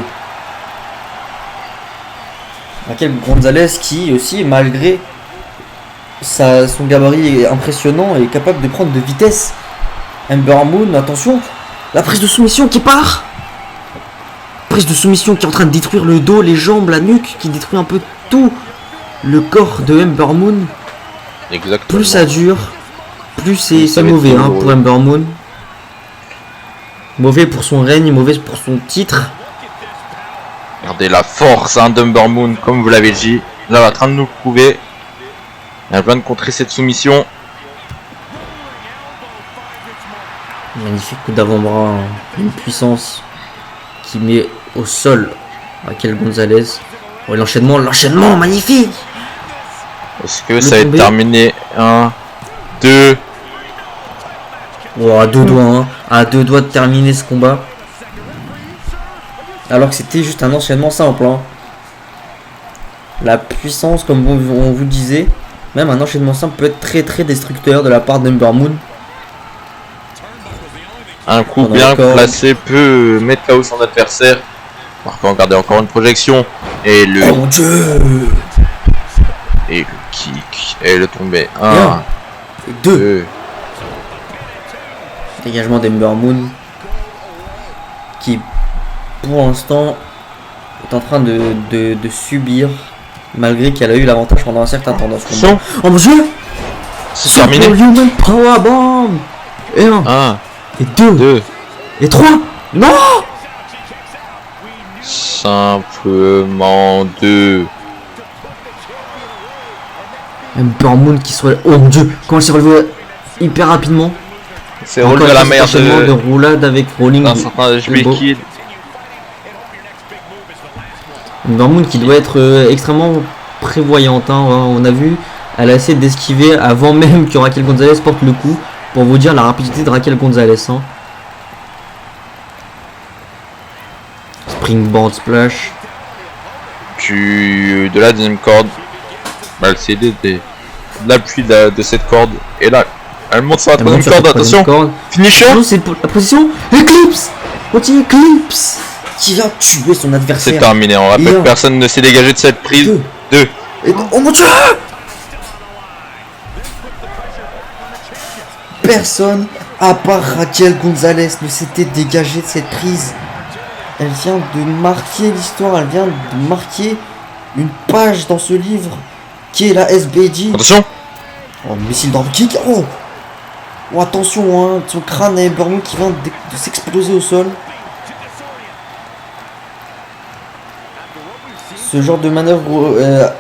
Raquel Gonzalez qui aussi, malgré son gabarit impressionnant, est capable de prendre de vitesse. Ember Moon, attention, la prise de soumission qui part. Prise de soumission qui est en train de détruire le dos, les jambes, la nuque, qui détruit un peu tout le corps de Ember Moon. Exactement. Plus ça dure, plus c'est mauvais hein, pour Ember Moon. Mauvais pour son règne, mauvais pour son titre. Regardez la force hein, d'Ember Moon, comme vous l'avez dit. Là, elle est en train de nous le prouver. Elle vient de contrer cette soumission. Magnifique coup d'avant-bras, hein. Une puissance qui met au sol Raquel Gonzalez. Oh, l'enchaînement, magnifique. Est-ce que ça va être terminé? 1, 2. Oh, à deux doigts, hein. À deux doigts de terminer ce combat. Alors que c'était juste un enchaînement simple. Hein. La puissance, comme on vous disait, même un enchaînement simple peut être très très destructeur de la part d'Ember Moon. Un coup bien placé peut mettre KO son adversaire. On peut regarder encore une projection. Et le... Oh mon dieu! Et le kick. Et le tombé. 1, 2. Dégagement d'Ember Moon. Qui, pour l'instant, est en train de subir. Malgré qu'elle a eu l'avantage pendant un certain temps dans ce combat. Oh mon dieu! C'est terminé. Human Powerbomb! Et 1. Et 2. Et 3. Non! Simplement 2. Ember Moon qui se relève. Oh mon dieu! Comment elle s'est relevée hyper rapidement. C'est relevé à la meilleure de roulade avec rolling. Un certain Kid. Ember Moon qui doit être extrêmement prévoyante. Hein. On a vu, elle a essayé d'esquiver avant même que Raquel Gonzalez porte le coup. Pour vous dire la rapidité de Raquel Gonzalez. Hein. Springboard splash. De la deuxième corde. Elle s'est aidée de l'appui de cette corde. Et là, elle monte sur la troisième corde. Attention. Finisher. C'est pour la position. Eclipse. Continue Eclipse. Qui vient tuer son adversaire. C'est terminé. On rappelle que personne ne s'est dégagé de cette prise. 2. Oh mon dieu. Personne, à part Raquel Gonzalez, ne s'était dégagé de cette prise. Elle vient de marquer l'histoire, elle vient de marquer une page dans ce livre qui est la SBG. Attention. Oh, missile dans le kick. Oh, attention, hein, son crâne à Ember Moon qui vient de s'exploser au sol. Ce genre de manœuvre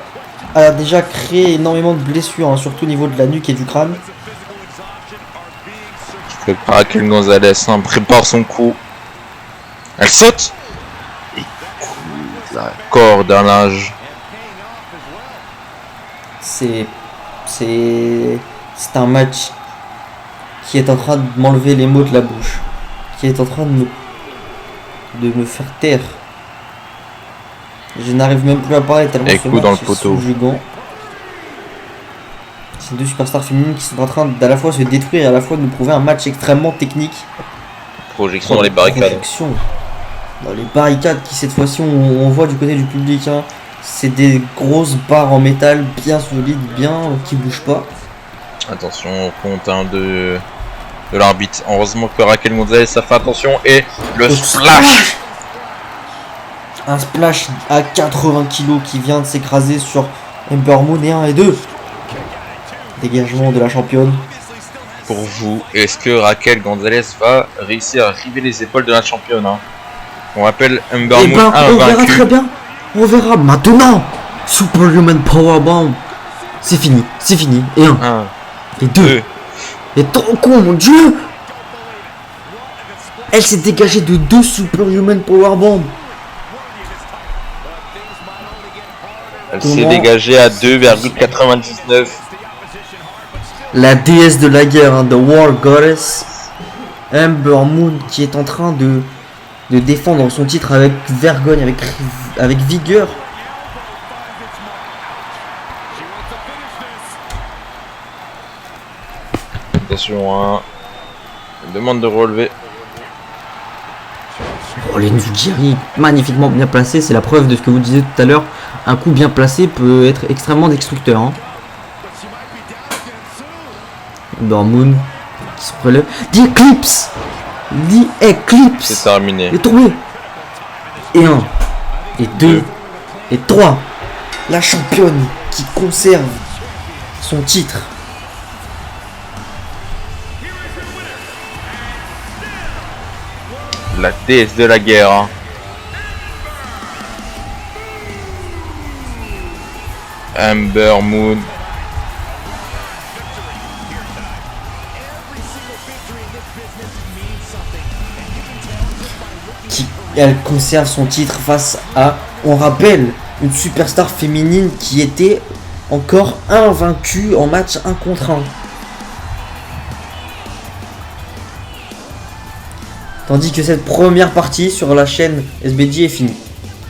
a déjà créé énormément de blessures, hein, surtout au niveau de la nuque et du crâne. Raquel Gonzalez prépare son coup. Elle saute. Et la corde à linge. C'est un match qui est en train de m'enlever les mots de la bouche. Qui est en train de me faire taire. Je n'arrive même plus à parler tellement ce match dans le poteau. Subjugant. Ces deux superstars féminines qui sont en train d'à la fois se détruire et à la fois de nous prouver un match extrêmement technique. Projection dans les barricades. Projection dans les barricades qui cette fois-ci on voit du côté du public. Hein. C'est des grosses barres en métal bien solides, bien qui bougent pas. Attention au compte de l'arbitre. Heureusement que Raquel Gonzalez ça fait attention et le splash. Un splash à 80 kg qui vient de s'écraser sur Ember Moon et 1 et 2. Dégagement de la championne. Pour vous, est-ce que Raquel Gonzalez va réussir à river les épaules de la championne hein? On rappelle Ember Moon on verra très bien. On verra maintenant. Superhuman Powerbomb. C'est fini. Et 1. Et 2. Et trop con, mon dieu. Elle s'est dégagée de 2 Superhuman Powerbomb. Elle s'est dégagée à 2,99. La déesse de la guerre, hein, The War Goddess, Ember Moon, qui est en train de défendre son titre avec vergogne, avec vigueur. Attention, hein. Une demande de relevé. Oh, les Nzugiri, magnifiquement bien placé, c'est la preuve de ce que vous disiez tout à l'heure. Un coup bien placé peut être extrêmement destructeur. Hein. Ember Moon qui se relève. The Eclipse! The Eclipse! C'est terminé. Il est tombé! Et 1, et 2, et 3. La championne qui conserve son titre. La déesse de la guerre. Hein. Ember Moon. Elle conserve son titre face à, on rappelle, une superstar féminine qui était encore invaincue en match 1 contre 1. Tandis que cette première partie sur la chaîne SBJ est finie.